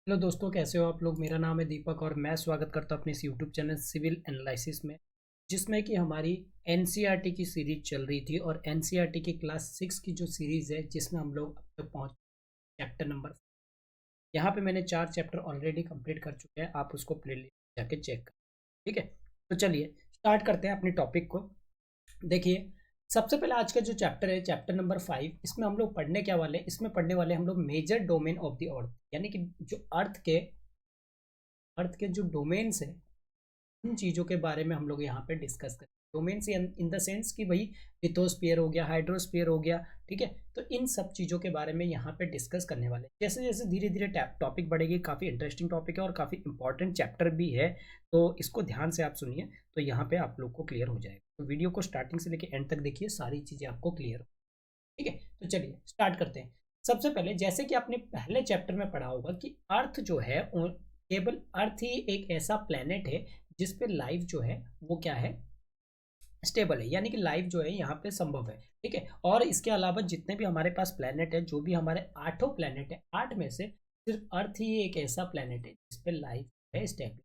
Hello दोस्तों, कैसे हो आप लोग। मेरा नाम है दीपक और मैं स्वागत करता हूं अपने इस यूट्यूब चैनल सिविल एनालिसिस में, जिसमें कि हमारी एनसीईआरटी की सीरीज चल रही थी। और एनसीईआरटी की क्लास 6 की जो सीरीज है, जिसमें हम लोग अब तक पहुंच चैप्टर नंबर, यहाँ पे मैंने 4 चैप्टर ऑलरेडी कंप्लीट कर चुके हैं। आप उसको प्ले लिस्ट जाके चेक कर, ठीक है। तो चलिए स्टार्ट करते हैं अपने टॉपिक को। देखिए, सबसे पहले आज का जो चैप्टर है, चैप्टर नंबर 5, इसमें हम लोग पढ़ने क्या वाले हैं, इसमें पढ़ने वाले हम लोग major domain of the earth, यानी कि जो अर्थ के जो डोमेन्स है, उन चीज़ों के बारे में हम लोग यहाँ पे डिस्कस करें। डोमेन्स इन द सेंस कि भाई लिथोस्फीयर हो गया, हाइड्रोस्फीयर हो गया, ठीक है। तो इन सब चीज़ों के बारे में यहाँ पे डिस्कस करने वाले हैं। जैसे जैसे धीरे धीरे टॉपिक बढ़ेगी, काफ़ी इंटरेस्टिंग टॉपिक है और काफ़ी इंपॉर्टेंट चैप्टर भी है। तो इसको ध्यान से आप सुनिए, तो यहाँ पे आप लोग को क्लियर हो जाएगा। तो वीडियो को स्टार्टिंग से लेकर एंड तक देखिए, सारी चीज़ें आपको क्लियर हो, ठीक है। तो चलिए स्टार्ट करते हैं। सबसे पहले, जैसे कि आपने पहले चैप्टर में पढ़ा होगा कि अर्थ जो है, केवल अर्थ ही एक ऐसा प्लेनेट है जिस पे लाइफ जो है वो क्या है, स्टेबल है, यानी कि लाइफ जो है यहाँ पे संभव है, ठीक है। और इसके अलावा जितने भी हमारे पास प्लेनेट है, जो भी हमारे 8 प्लेनेट है, 8 में से सिर्फ अर्थ ही एक ऐसा प्लेनेट है जिस पे लाइफ है स्टेबल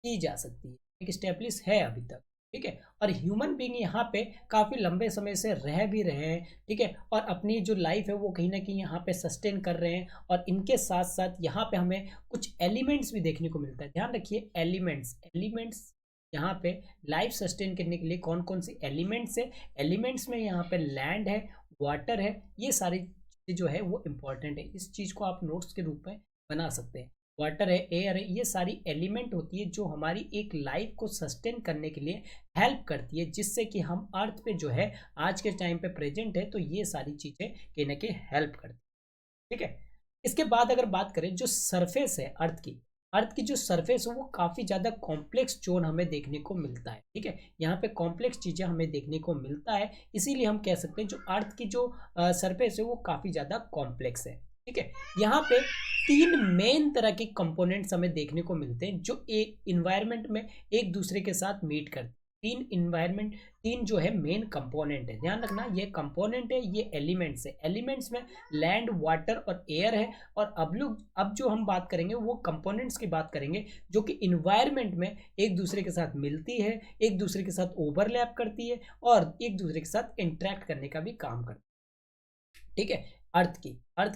की जा सकती है, एक स्टेब्लिश है अभी तक, ठीक है। और ह्यूमन बीइंग यहाँ पे काफ़ी लंबे समय से रह भी रहे हैं, ठीक है। और अपनी जो लाइफ है वो कहीं ना कहीं यहाँ पे सस्टेन कर रहे हैं। और इनके साथ साथ यहाँ पे हमें कुछ एलिमेंट्स भी देखने को मिलता है। ध्यान रखिए, एलिमेंट्स एलिमेंट्स यहाँ पे लाइफ सस्टेन करने के लिए कौन कौन सी एलिमेंट्स है। एलिमेंट्स में यहाँ पे लैंड है, वाटर है, ये सारी चीज़ जो है वो इम्पोर्टेंट है। इस चीज़ को आप नोट्स के रूप में बना सकते हैं। वाटर है, एयर है, ये सारी एलिमेंट होती है जो हमारी एक लाइफ को सस्टेन करने के लिए हेल्प करती है, जिससे कि हम अर्थ पे जो है आज के टाइम पे प्रेजेंट है। तो ये सारी चीज़ें कहीं ना कहीं हेल्प करती है, ठीक है। इसके बाद अगर बात करें जो सरफेस है अर्थ की जो सरफेस है वो काफ़ी ज़्यादा कॉम्प्लेक्स जोन हमें देखने को मिलता है, ठीक है। यहाँ पे कॉम्प्लेक्स चीज़ें हमें देखने को मिलता है, इसीलिए हम कह सकते हैं जो अर्थ की जो सरफेस है वो काफ़ी ज़्यादा कॉम्प्लेक्स है, ठीक है। यहाँ पे 3 मेन तरह के कंपोनेंट्स हमें देखने को मिलते हैं जो एक इन्वायरमेंट में एक दूसरे के साथ मीट करते हैं। तीन जो है मेन कंपोनेंट है, ध्यान रखना, ये कंपोनेंट है, ये एलिमेंट्स है। एलिमेंट्स में लैंड, वाटर और एयर है। और अब जो हम बात करेंगे वो कंपोनेंट्स की बात करेंगे, जो कि इन्वायरमेंट में एक दूसरे के साथ मिलती है, एक दूसरे के साथ ओवरलैप करती है और एक दूसरे के साथ इंटरेक्ट करने का भी काम करती है, ठीक है। अर्थ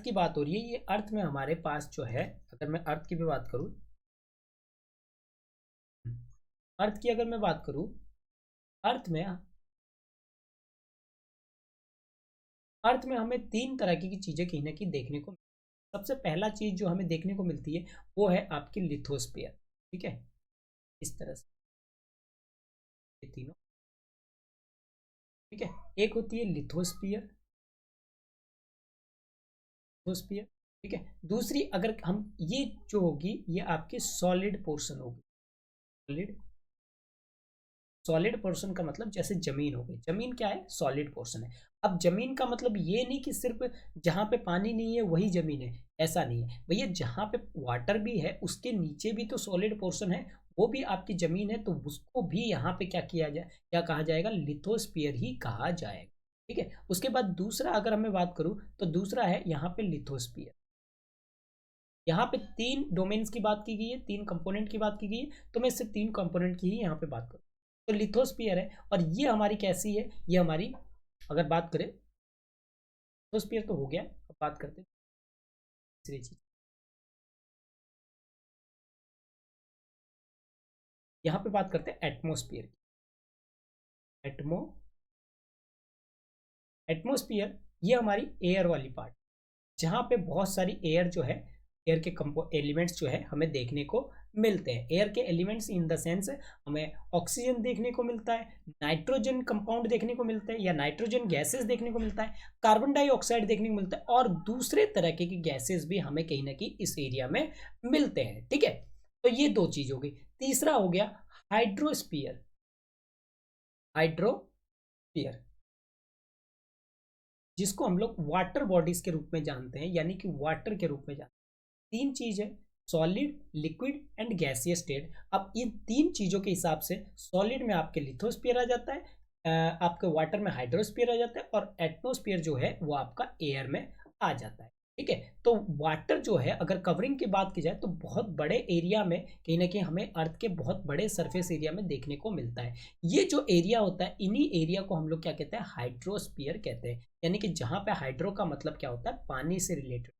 की बात हो रही है। ये अर्थ में हमारे पास जो है, अगर मैं अर्थ की भी बात करूं, अर्थ की अगर मैं बात करूं, अर्थ में अर्थ में हमें 3 तरह की चीजें कहीं ना कहीं देखने को। सबसे पहला चीज जो हमें देखने को मिलती है वो है आपकी लिथोस्फीयर, ठीक है। इस तरह से ये तीनों, ठीक है। एक होती है लिथोस्फीयर, लिथोस्फीयर, ठीक है। दूसरी, अगर हम ये जो होगी, ये आपकी सॉलिड पोर्शन होगी। सॉलिड सॉलिड पोर्शन का मतलब जैसे जमीन हो गई, जमीन क्या है, सॉलिड पोर्शन है। अब जमीन का मतलब ये नहीं कि सिर्फ जहाँ पे पानी नहीं है वही जमीन है, ऐसा नहीं है भैया। जहाँ पे वाटर भी है उसके नीचे भी तो सॉलिड पोर्शन है, वो भी आपकी जमीन है। तो उसको भी यहाँ पे क्या कहा जाएगा, लिथोस्फीयर ही कहा जाएगा, ठीक है। उसके बाद दूसरा अगर मैं बात करूँ तो दूसरा है यहाँ पे लिथोस्फीयर। यहाँ पे 3 डोमेन्स की बात की गई है, 3 कंपोनेंट की बात की गई है, तो मैं सिर्फ 3 कंपोनेंट की ही यहाँ पे बात करूँ। तो लिथोस्फीयर है, और ये हमारी कैसी है, ये हमारी, अगर बात करें, लिथोस्फीयर तो हो गया। अब बात करते हैं तीसरी चीज, यहाँ पे बात करते हैं एटमोस्फियर की। एटमो एटमोस्फियर ये हमारी एयर वाली पार्ट, जहाँ पे बहुत सारी एयर जो है, एयर के कंपो एलिमेंट्स जो है हमें देखने को मिलते हैं। एयर के एलिमेंट्स इन द सेंस हमें ऑक्सीजन देखने को मिलता है, नाइट्रोजन कंपाउंड देखने को मिलता है, या नाइट्रोजन गैसेस देखने को मिलता है, कार्बन डाइऑक्साइड देखने को मिलता है, और दूसरे तरह के गैसेस भी हमें कहीं ना कहीं इस एरिया में मिलते हैं, ठीक है। तो ये 2 चीज हो गई। तीसरा हो गया हाइड्रोस्फीयर। हाइड्रोस्फीयर जिसको हम लोग वाटर बॉडीज के रूप में जानते हैं, यानी कि वाटर के रूप में जानते हैं। 3 चीज है, solid, liquid and gaseous state. अब इन 3 चीजों के हिसाब से सॉलिड में आपके लिथोस्फीयर आ जाता है, आपके वाटर में हाइड्रोस्फीयर आ जाता है, और एटमोस्फीयर जो है वो आपका एयर में आ जाता है। ठीक है। तो वाटर जो है अगर कवरिंग की बात की जाए तो बहुत बड़े एरिया में कहीं ना कहीं हमें अर्थ के बहुत बड़े सरफेस एरिया में देखने को मिलता है। ये जो एरिया होता है, इन्हीं एरिया को हम लोग क्या कहते हैं, हाइड्रोस्फीयर कहते हैं। यानी कि जहाँ पे हाइड्रो का मतलब क्या होता है, पानी से रिलेटेड,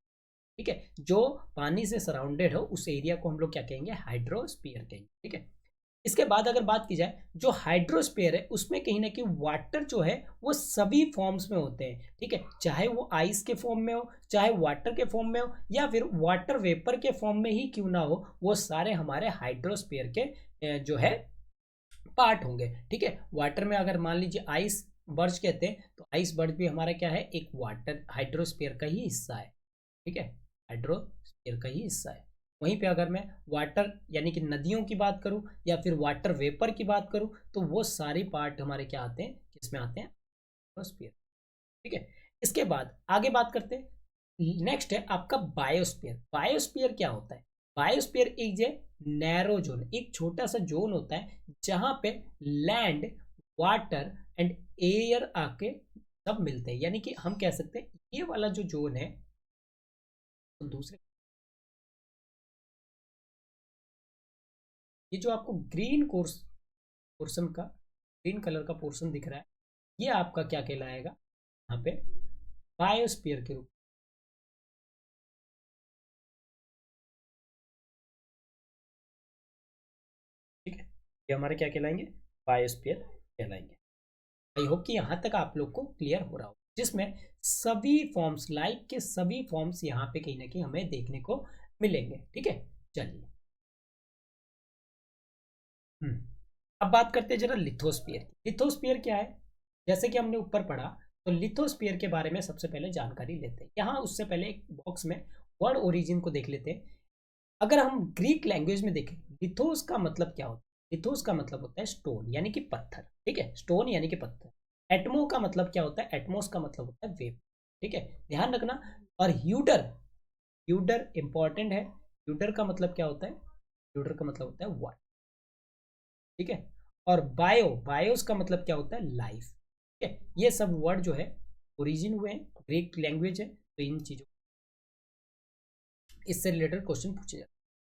ठीक है, जो पानी से सराउंडेड हो उस एरिया को हम लोग क्या कहेंगे, हाइड्रोस्फीयर कहेंगे। ठीक है। इसके बाद अगर बात की जाए, जो हाइड्रोस्फीयर है उसमें कहीं ना कहीं वाटर जो है वो सभी फॉर्म्स में होते हैं। ठीक है, चाहे वो आइस के फॉर्म में हो, चाहे वाटर के फॉर्म में हो, या फिर वाटर वेपर के फॉर्म में ही क्यों ना हो, वो सारे हमारे हाइड्रोस्फीयर के जो है पार्ट होंगे। ठीक है, वाटर में अगर मान लीजिए आइस बर्ज कहते हैं, तो आइस बर्ज भी हमारा क्या है, एक वाटर हाइड्रोस्फीयर का ही हिस्सा है। ठीक है, हाइड्रोस्फीयर का ही हिस्सा है। वहीं पे अगर मैं वाटर यानी कि नदियों की बात करूं या फिर वाटर वेपर की बात करूं, तो वो सारी पार्ट हमारे क्या आते हैं, किसमें आते हैं, हाइड्रोस्फीयर। ठीक है। इसके बाद आगे बात करते हैं, नेक्स्ट है आपका बायोस्फीयर। बायोस्फीयर क्या होता है, बायोस्फीयर एक जो नैरो जोन, एक छोटा सा जोन होता है जहां पे लैंड, वाटर एंड एयर आके सब मिलते हैं। यानी कि हम कह सकते हैं ये वाला जो जोन है, तो दूसरे ये जो आपको ग्रीन कोर्स पोर्शन का, ग्रीन कलर का पोर्शन दिख रहा है, ये आपका क्या कहलाएगा, यहाँ पे बायोस्फीयर के रूप। ठीक है, ये हमारे क्या कहलाएंगे, बायोस्फीयर कहलाएंगे। आई होप कि यहाँ तक आप लोग को क्लियर हो रहा हो, जिसमें सभी फॉर्म्स, लाइफ के सभी फॉर्म्स यहाँ पे कहीं ना कहीं हमें देखने को मिलेंगे। ठीक है, चलिए अब बात करते हैं जरा लिथोस्फीयर की। लिथोस्फीयर क्या है, जैसे कि हमने ऊपर पढ़ा, तो लिथोस्फीयर के बारे में सबसे पहले जानकारी लेते हैं। यहाँ उससे पहले एक बॉक्स में वर्ड ओरिजिन को देख लेते हैं। अगर हम ग्रीक लैंग्वेज में देखें, लिथोस का मतलब क्या होता है, लिथोस का मतलब होता है स्टोन यानी कि पत्थर। ठीक है, स्टोन यानी कि पत्थर। एटमो का मतलब क्या होता है, एटमोस का मतलब होता है वेव। ठीक है, ध्यान रखना। और ह्यूडर, ह्यूडर इंपॉर्टेंट है। ह्यूडर का मतलब क्या होता है, ह्यूडर का मतलब होता है वाटर। ठीक है, और बायो, बायोस का मतलब क्या होता है, लाइफ। ठीक है, ये सब वर्ड जो है ओरिजिन हुए हैं, ग्रीक लैंग्वेज है, तो इन चीजों, इससे रिलेटेड क्वेश्चन पूछे जाते हैं।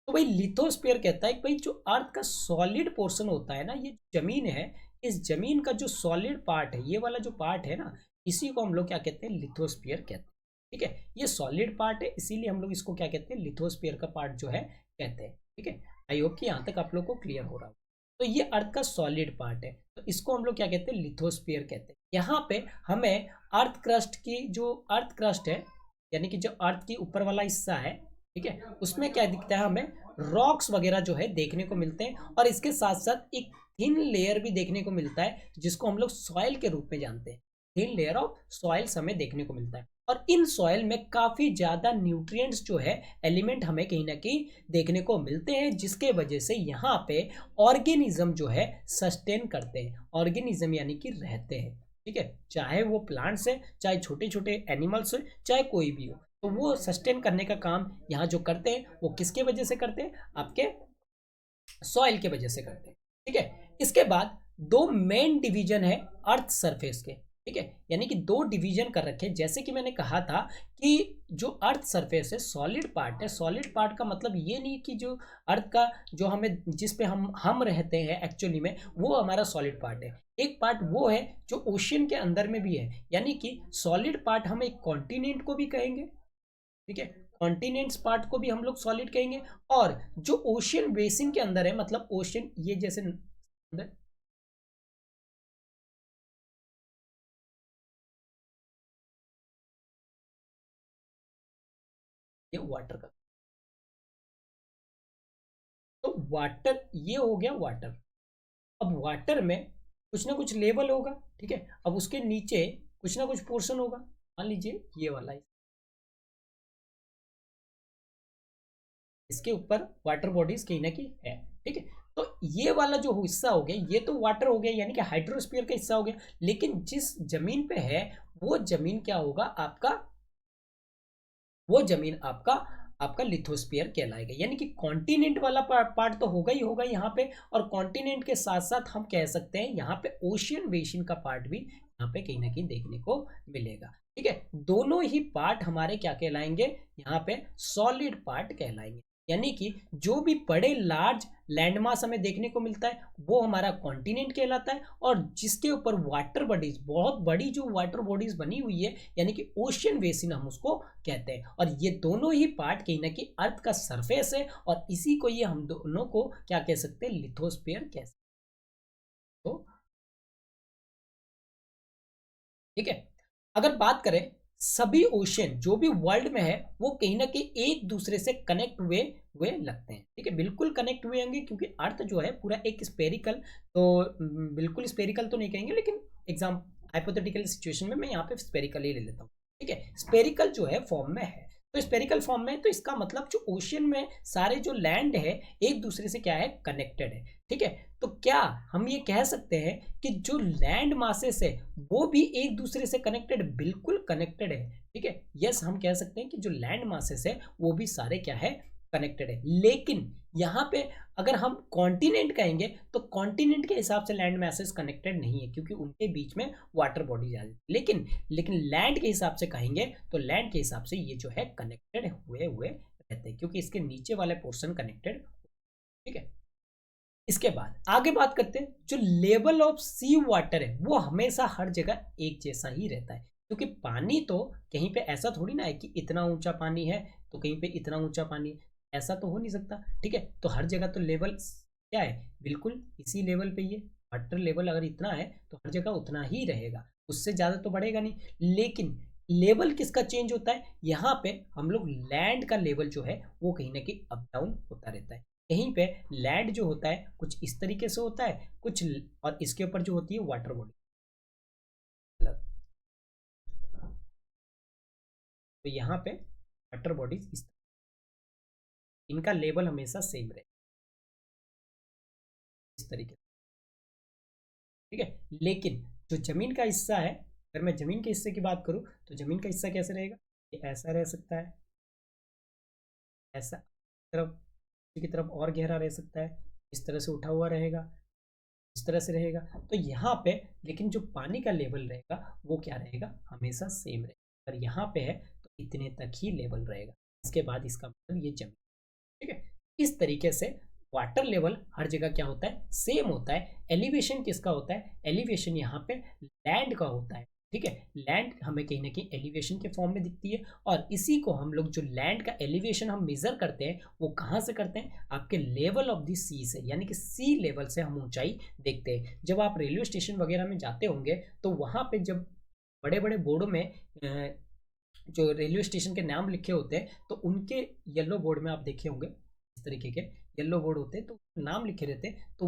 तो भाई लिथोस्फीयर कहता है कि भाई जो अर्थ का सॉलिड पोर्शन होता है ना, ये जमीन है, इस जमीन का जो सॉलिड पार्ट है, ये वाला जो पार्ट है ना, इसी को हम लोग क्या कहते हैं, लिथोस्फीयर कहते हैं। ठीक है, ये सॉलिड पार्ट है, इसीलिए हम लोग इसको क्या कहते हैं, लिथोस्फीयर का पार्ट जो है कहते हैं। ठीक है, आई होप कि यहाँ तक आप लोग को क्लियर हो रहा हो। तो ये अर्थ का सॉलिड पार्ट है, तो इसको हम लोग क्या कहते हैं, लिथोस्फीयर कहते हैं। यहाँ पे हमें अर्थ क्रस्ट की, जो अर्थ क्रस्ट है यानी कि जो अर्थ की ऊपर वाला हिस्सा है, ठीक है, उसमें क्या दिखता है, हमें रॉक्स वगैरह जो है देखने को मिलते हैं, और इसके साथ साथ एक थिन लेयर भी देखने को मिलता है जिसको हम लोग सॉइल के रूप में जानते हैं। थिन लेयर ऑफ सॉइल्स हमें देखने को मिलता है, और इन सॉइल में काफी ज्यादा न्यूट्रिएंट्स जो है, एलिमेंट हमें कहीं ना कहीं देखने को मिलते हैं, जिसके वजह से यहाँ पे ऑर्गेनिज्म जो है सस्टेन करते हैं। ऑर्गेनिज्म यानी कि रहते हैं। ठीक है, चाहे वो प्लांट्स है, चाहे छोटे छोटे एनिमल्स हो, चाहे कोई भी हो, तो वो सस्टेन करने का काम यहाँ जो करते हैं वो किसके वजह से करते हैं, आपके सॉइल के वजह से करते हैं। ठीक है, इसके बाद दो मेन डिवीजन है अर्थ सरफेस के। ठीक है, यानी कि दो डिवीजन कर रखे हैं। जैसे कि मैंने कहा था कि जो अर्थ सरफेस है सॉलिड पार्ट है, सॉलिड पार्ट का मतलब ये नहीं कि जो अर्थ का जो हमें, जिस पे हम रहते हैं एक्चुअली में, वो हमारा सॉलिड पार्ट है। एक पार्ट वो है जो ओशियन के अंदर में भी है, यानी कि सॉलिड पार्ट हम एक कॉन्टिनेंट को भी कहेंगे। ठीक है, कॉन्टिनेंट्स पार्ट को भी हम लोग सॉलिड कहेंगे। और जो ओशियन बेसिन के अंदर है, मतलब ओशियन ये जैसे अंदर, ये वाटर का, तो वाटर ये हो गया वाटर। अब वाटर में कुछ ना कुछ लेवल होगा। ठीक है, अब उसके नीचे कुछ ना कुछ पोर्शन होगा, मान लीजिए ये वाला है, इसके ऊपर वाटर बॉडीज कहीं ना कहीं है। ठीक है, तो ये वाला जो हिस्सा हो गया, ये तो वाटर हो गया, यानी कि हाइड्रोस्फीयर का हिस्सा हो गया। लेकिन जिस जमीन पे है, वो जमीन क्या होगा आपका, वो जमीन आपका आपका लिथोस्फीयर कहलाएगा। यानी कि कॉन्टिनेंट वाला पार्ट तो होगा ही होगा यहाँ पे, और कॉन्टिनेंट के साथ साथ हम कह सकते हैं यहाँ पे ओशियन बेसिन का पार्ट भी यहाँ पे कहीं ना कहीं देखने को मिलेगा। ठीक है, दोनों ही पार्ट हमारे क्या कहलाएंगे, यहाँ पे सॉलिड पार्ट कहलाएंगे। यानी कि जो भी बड़े लार्ज लैंडमास हमें देखने को मिलता है वो हमारा कॉन्टिनेंट कहलाता है, और जिसके ऊपर वाटर बॉडीज, बहुत बड़ी जो वाटर बॉडीज बनी हुई है यानी कि ओशियन बेसिन हम उसको कहते हैं। और ये दोनों ही पार्ट कहीं ना कहीं अर्थ का सरफेस है, और इसी को ये हम दोनों को क्या कह सकते हैं, लिथोस्फीयर कह सकते हैं। तो ठीक है, अगर बात करें सभी ओशियन जो भी वर्ल्ड में है वो कहीं ना कहीं एक दूसरे से कनेक्ट हुए हुए लगते हैं। ठीक है, बिल्कुल कनेक्ट हुए होंगे क्योंकि अर्थ जो है पूरा एक स्पेरिकल, तो बिल्कुल स्पेरिकल तो नहीं कहेंगे, लेकिन एग्जाम हाइपोथेटिकल सिचुएशन में मैं यहाँ पे स्पेरिकल ही ले लेता हूँ। ठीक है, स्पेरिकल जो है फॉर्म में है, तो स्पेरिकल फॉर्म में, तो इसका मतलब जो ओशियन में सारे जो लैंड है एक दूसरे से क्या है, कनेक्टेड है। ठीक है, तो क्या हम ये कह सकते हैं कि जो लैंड मासेस है वो भी एक दूसरे से कनेक्टेड, बिल्कुल कनेक्टेड है। ठीक है, यस हम कह सकते हैं कि जो लैंड मासेस है वो भी सारे क्या है, कनेक्टेड है। लेकिन यहाँ पे अगर हम कॉन्टिनेंट कहेंगे तो कॉन्टिनेंट के हिसाब से लैंड मासेस कनेक्टेड नहीं है क्योंकि उनके बीच में वाटर बॉडी जा रही है। लेकिन लैंड के हिसाब से कहेंगे तो लैंड के हिसाब से ये जो है कनेक्टेड हुए हुए रहते हैं क्योंकि इसके नीचे वाले पोर्शन कनेक्टेड। ठीक है, इसके बाद आगे बात करते हैं, जो लेवल ऑफ सी वाटर है वो हमेशा हर जगह एक जैसा ही रहता है, क्योंकि पानी तो कहीं पे ऐसा थोड़ी ना है कि इतना ऊंचा पानी है तो कहीं पे इतना ऊंचा पानी है, ऐसा तो हो नहीं सकता। ठीक है, तो हर जगह तो लेवल क्या है, बिल्कुल इसी लेवल पे ये वाटर लेवल अगर इतना है तो हर जगह उतना ही रहेगा, उससे ज़्यादा तो बढ़ेगा नहीं। लेकिन लेवल किसका चेंज होता है, यहाँ पे हम लोग लैंड का लेवल जो है वो कहीं ना कहीं अप डाउन होता रहता है। कहीं पे लैंड जो होता है कुछ इस तरीके से होता है कुछ, और इसके ऊपर जो होती है वाटर बॉडी, तो यहाँ पे वाटर बॉडीज इनका लेवल हमेशा सेम रहे इस तरीके से। ठीक है, लेकिन जो जमीन का हिस्सा है, अगर मैं जमीन के हिस्से की बात करूं तो जमीन का हिस्सा कैसे रहेगा, ये ऐसा रह सकता है, ऐसा तरफ की तरफ और गहरा रह सकता है, इस तरह से उठा हुआ रहेगा, इस तरह से रहेगा। तो यहाँ पे लेकिन जो पानी का लेवल रहेगा वो क्या रहेगा, हमेशा सेम रहेगा। अगर यहाँ पे है तो इतने तक ही लेवल रहेगा, इसके बाद इसका मतलब ये जमीन। ठीक है, इस तरीके से वाटर लेवल हर जगह क्या होता है, सेम होता है। एलिवेशन किसका होता है, एलिवेशन यहाँ पे लैंड का होता है। ठीक है, लैंड हमें कहीं ना कहीं एलिवेशन के फॉर्म में दिखती है, और इसी को हम लोग जो लैंड का एलिवेशन हम मेजर करते हैं वो कहाँ से करते हैं, आपके लेवल ऑफ द सी से, यानी कि सी लेवल से हम ऊंचाई देखते हैं। जब आप रेलवे स्टेशन वगैरह में जाते होंगे तो वहाँ पे जब बड़े बड़े बोर्डों में जो रेलवे स्टेशन के नाम लिखे होते हैं तो उनके येलो बोर्ड में आप देखे होंगे इस तरीके के येलो बोर्ड होते हैं, तो नाम लिखे रहते हैं, तो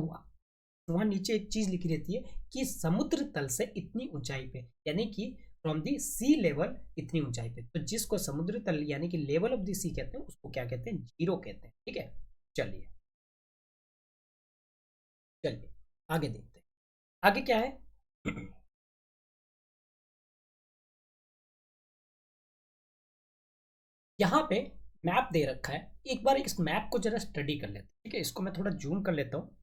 वहाँ नीचे एक चीज लिखी रहती है कि समुद्र तल से इतनी ऊंचाई पे, यानी कि फ्रॉम दी सी लेवल इतनी ऊंचाई पे। तो जिसको समुद्र तल यानी कि लेवल ऑफ दी सी कहते हैं उसको क्या कहते हैं, जीरो कहते हैं। ठीक है, चलिए चलिए आगे देखते हैं, आगे क्या है। यहाँ पे मैप दे रखा है, एक बार इस मैप को जरा स्टडी कर लेते हैं। ठीक है, इसको मैं थोड़ा जूम कर लेता हूँ।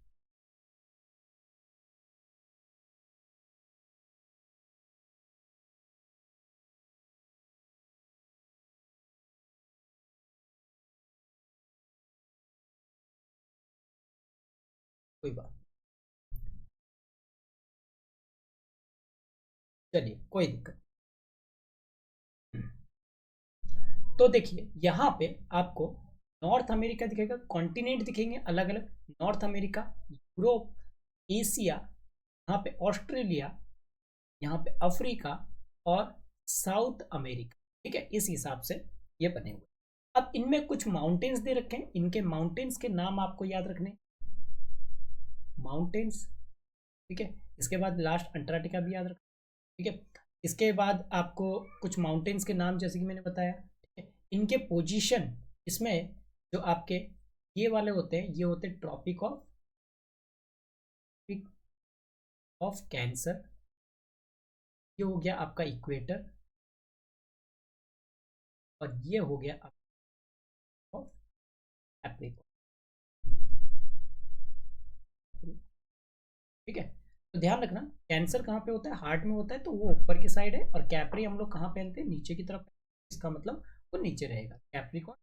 कोई बात, चलिए कोई दिक्कत। तो देखिए यहाँ पे आपको नॉर्थ अमेरिका दिखेगा, कॉन्टिनेंट दिखेंगे अलग अलग, नॉर्थ अमेरिका, यूरोप, एशिया, यहाँ पे ऑस्ट्रेलिया, यहाँ पे अफ्रीका, और साउथ अमेरिका। ठीक है, इस हिसाब से ये बने हुए। अब इनमें कुछ माउंटेन्स दे रखे हैं, इनके माउंटेन्स के नाम आपको याद रखने, माउंटेन्स। ठीक है, इसके बाद लास्ट अंटार्कटिका भी याद रखना। ठीक है, इसके बाद आपको कुछ माउंटेन्स के नाम जैसे कि मैंने बताया। ठीक है, इनके पोजीशन, इसमें जो आपके ये वाले होते हैं ये होते हैं ट्रॉपिक ऑफ कैंसर, ये हो गया आपका इक्वेटर, और ये हो गया आपका एप्रिकॉन। ठीक है, तो ध्यान रखना, कैंसर कहाँ पे होता है, हार्ट में होता है, तो वो ऊपर की साइड है, और कैप्री हम लोग कहाँ पहनते हैं, नीचे की तरफ, इसका मतलब वो नीचे रहेगा कैप्रिकॉर्न।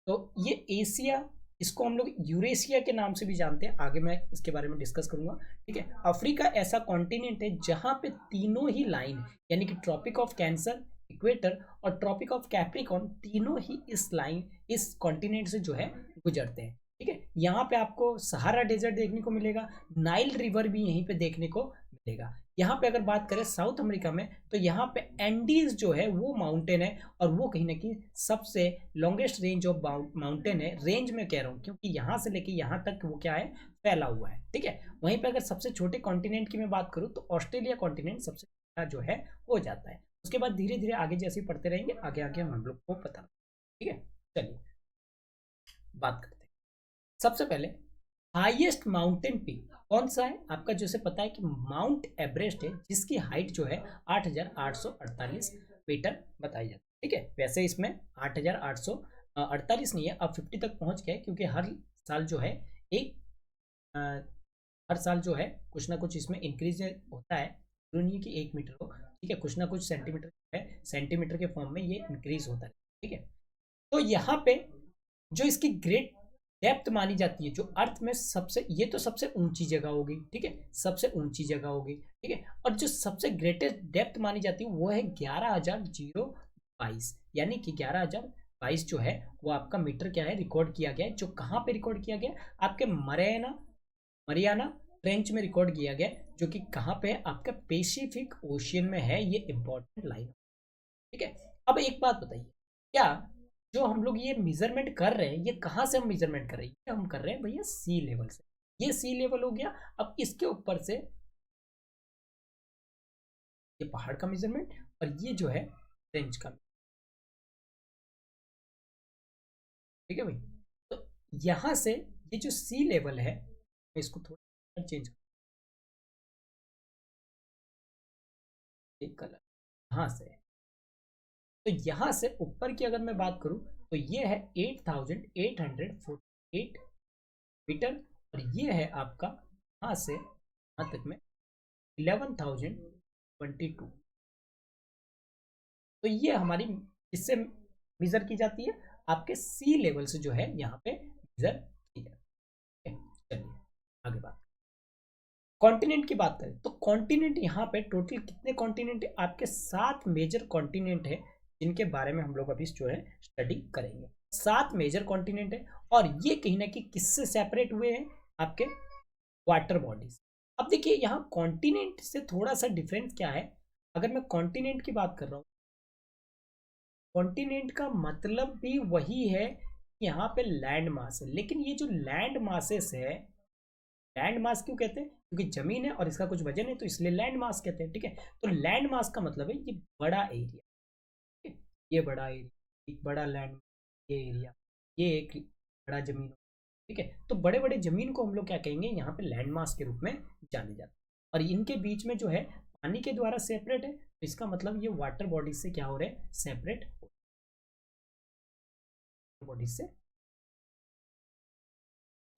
तो ये एशिया, इसको हम लोग यूरेशिया के नाम से भी जानते हैं, आगे मैं इसके बारे में डिस्कस करूंगा। ठीक है, अफ्रीका ऐसा कॉन्टिनेंट है जहां पे तीनों ही लाइन, यानी कि ट्रॉपिक ऑफ कैंसर, इक्वेटर और ट्रॉपिक ऑफ कैप्रिकॉर्न, तीनों ही इस लाइन, इस कॉन्टिनेंट से जो है गुजरते हैं। ठीक है, यहाँ पे आपको सहारा डेजर्ट देखने को मिलेगा, नाइल रिवर भी यहीं पे देखने को मिलेगा। यहाँ पे अगर बात करें साउथ अमेरिका में, तो यहाँ पे एंडीज जो है वो माउंटेन है, और वो कहीं ना कहीं सबसे लॉन्गेस्ट रेंज ऑफ माउंटेन है, रेंज में कह रहा हूँ क्योंकि यहाँ से लेके यहाँ तक वो क्या है, फैला हुआ है। ठीक है, वहीं पे अगर सबसे छोटे कॉन्टिनेंट की मैं बात करूँ तो ऑस्ट्रेलिया कॉन्टिनेंट सबसे छोटा जो है हो जाता है। उसके बाद धीरे धीरे आगे जैसे पढ़ते रहेंगे, आगे आगे हम लोग को पता। ठीक है, चलिए बात करते हैं। सबसे पहले हाईएस्ट माउंटेन पीक कौन सा है आपका, जैसे पता है कि माउंट एवरेस्ट है, जिसकी हाइट जो है 8,848 मीटर बताई जाती है। ठीक है, वैसे इसमें 8,848 नहीं है, अब 50 तक पहुंच गया, क्योंकि हर साल जो है एक अ, हर साल जो है कुछ ना कुछ इसमें इंक्रीज होता है, जरूरी नहीं है कि 1 मीटर हो। ठीक है, कुछ ना कुछ सेंटीमीटर है, सेंटीमीटर के फॉर्म में ये इंक्रीज होता है। ठीक है, तो यहाँ पे जो इसकी ग्रेट डेप्थ मानी जाती है, जो अर्थ में सबसे, ये तो सबसे ऊंची जगह होगी। ठीक है, सबसे ऊंची जगह होगी। ठीक है, और जो सबसे ग्रेटेस्ट डेप्थ मानी जाती है वो है 11,022, यानी कि 11,022 जो है वो आपका मीटर क्या है, रिकॉर्ड किया गया है। जो कहाँ पे रिकॉर्ड किया गया, आपके मरियाना ट्रेंच में रिकॉर्ड किया गया, जो कि कहाँ पे है, आपका पैसिफिक ओशियन में है, ये इंपॉर्टेंट लाइन। ठीक है, अब एक बात बताइए, क्या जो हम लोग ये मेजरमेंट कर रहे हैं, ये कहाँ से हम मेजरमेंट कर रहे हैं, ये हम कर रहे हैं भैया सी लेवल से। ये सी लेवल हो गया, अब इसके ऊपर से ये पहाड़ का मेजरमेंट, और ये जो है रेंज का। ठीक है भाई, तो यहां से ये जो सी लेवल है, मैं इसको थोड़ा चेंज कर कलर, यहां से, तो यहां से ऊपर की अगर मैं बात करूं, तो ये है 8,848 मीटर, और ये है आपका यहां से यहां तक में 11,022। तो ये हमारी इससे मेजर की जाती है, आपके सी लेवल से जो है यहाँ पे मेजर की जाती है। चलिए आगे बात, कॉन्टिनेंट की बात करें तो कॉन्टिनेंट यहाँ पे टोटल कितने कॉन्टिनेंट, आपके 7 मेजर कॉन्टिनेंट है, जिनके बारे में हम लोग अभी जो है स्टडी करेंगे। 7 मेजर कॉन्टिनेंट है, और ये कहीं ना कहीं किससे सेपरेट हुए हैं, आपके वाटर बॉडीज। अब देखिए यहाँ कॉन्टिनेंट से थोड़ा सा डिफरेंस क्या है, अगर मैं कॉन्टिनेंट की बात कर रहा हूँ, कॉन्टिनेंट का मतलब भी वही है, यहाँ पे लैंड मास है, लेकिन ये जो लैंड मासेस है, लैंड मास क्यों कहते हैं, क्योंकि जमीन है और इसका कुछ वजन है, तो इसलिए लैंड मास कहते हैं। ठीक है, तो लैंड मास का मतलब है ये बड़ा एरिया, ठीक है, ये बड़ा एरिया, एक बड़ा लैंड, ये एरिया, ये एक बड़ा जमीन। ठीक है, तो बड़े बड़े जमीन को हम लोग क्या कहेंगे, यहाँ पे लैंड मास के रूप में जाने जाते हैं, और इनके बीच में जो है पानी के द्वारा सेपरेट है, तो इसका मतलब ये वाटर बॉडीज से क्या हो रहे हैं, सेपरेट बॉडीज से।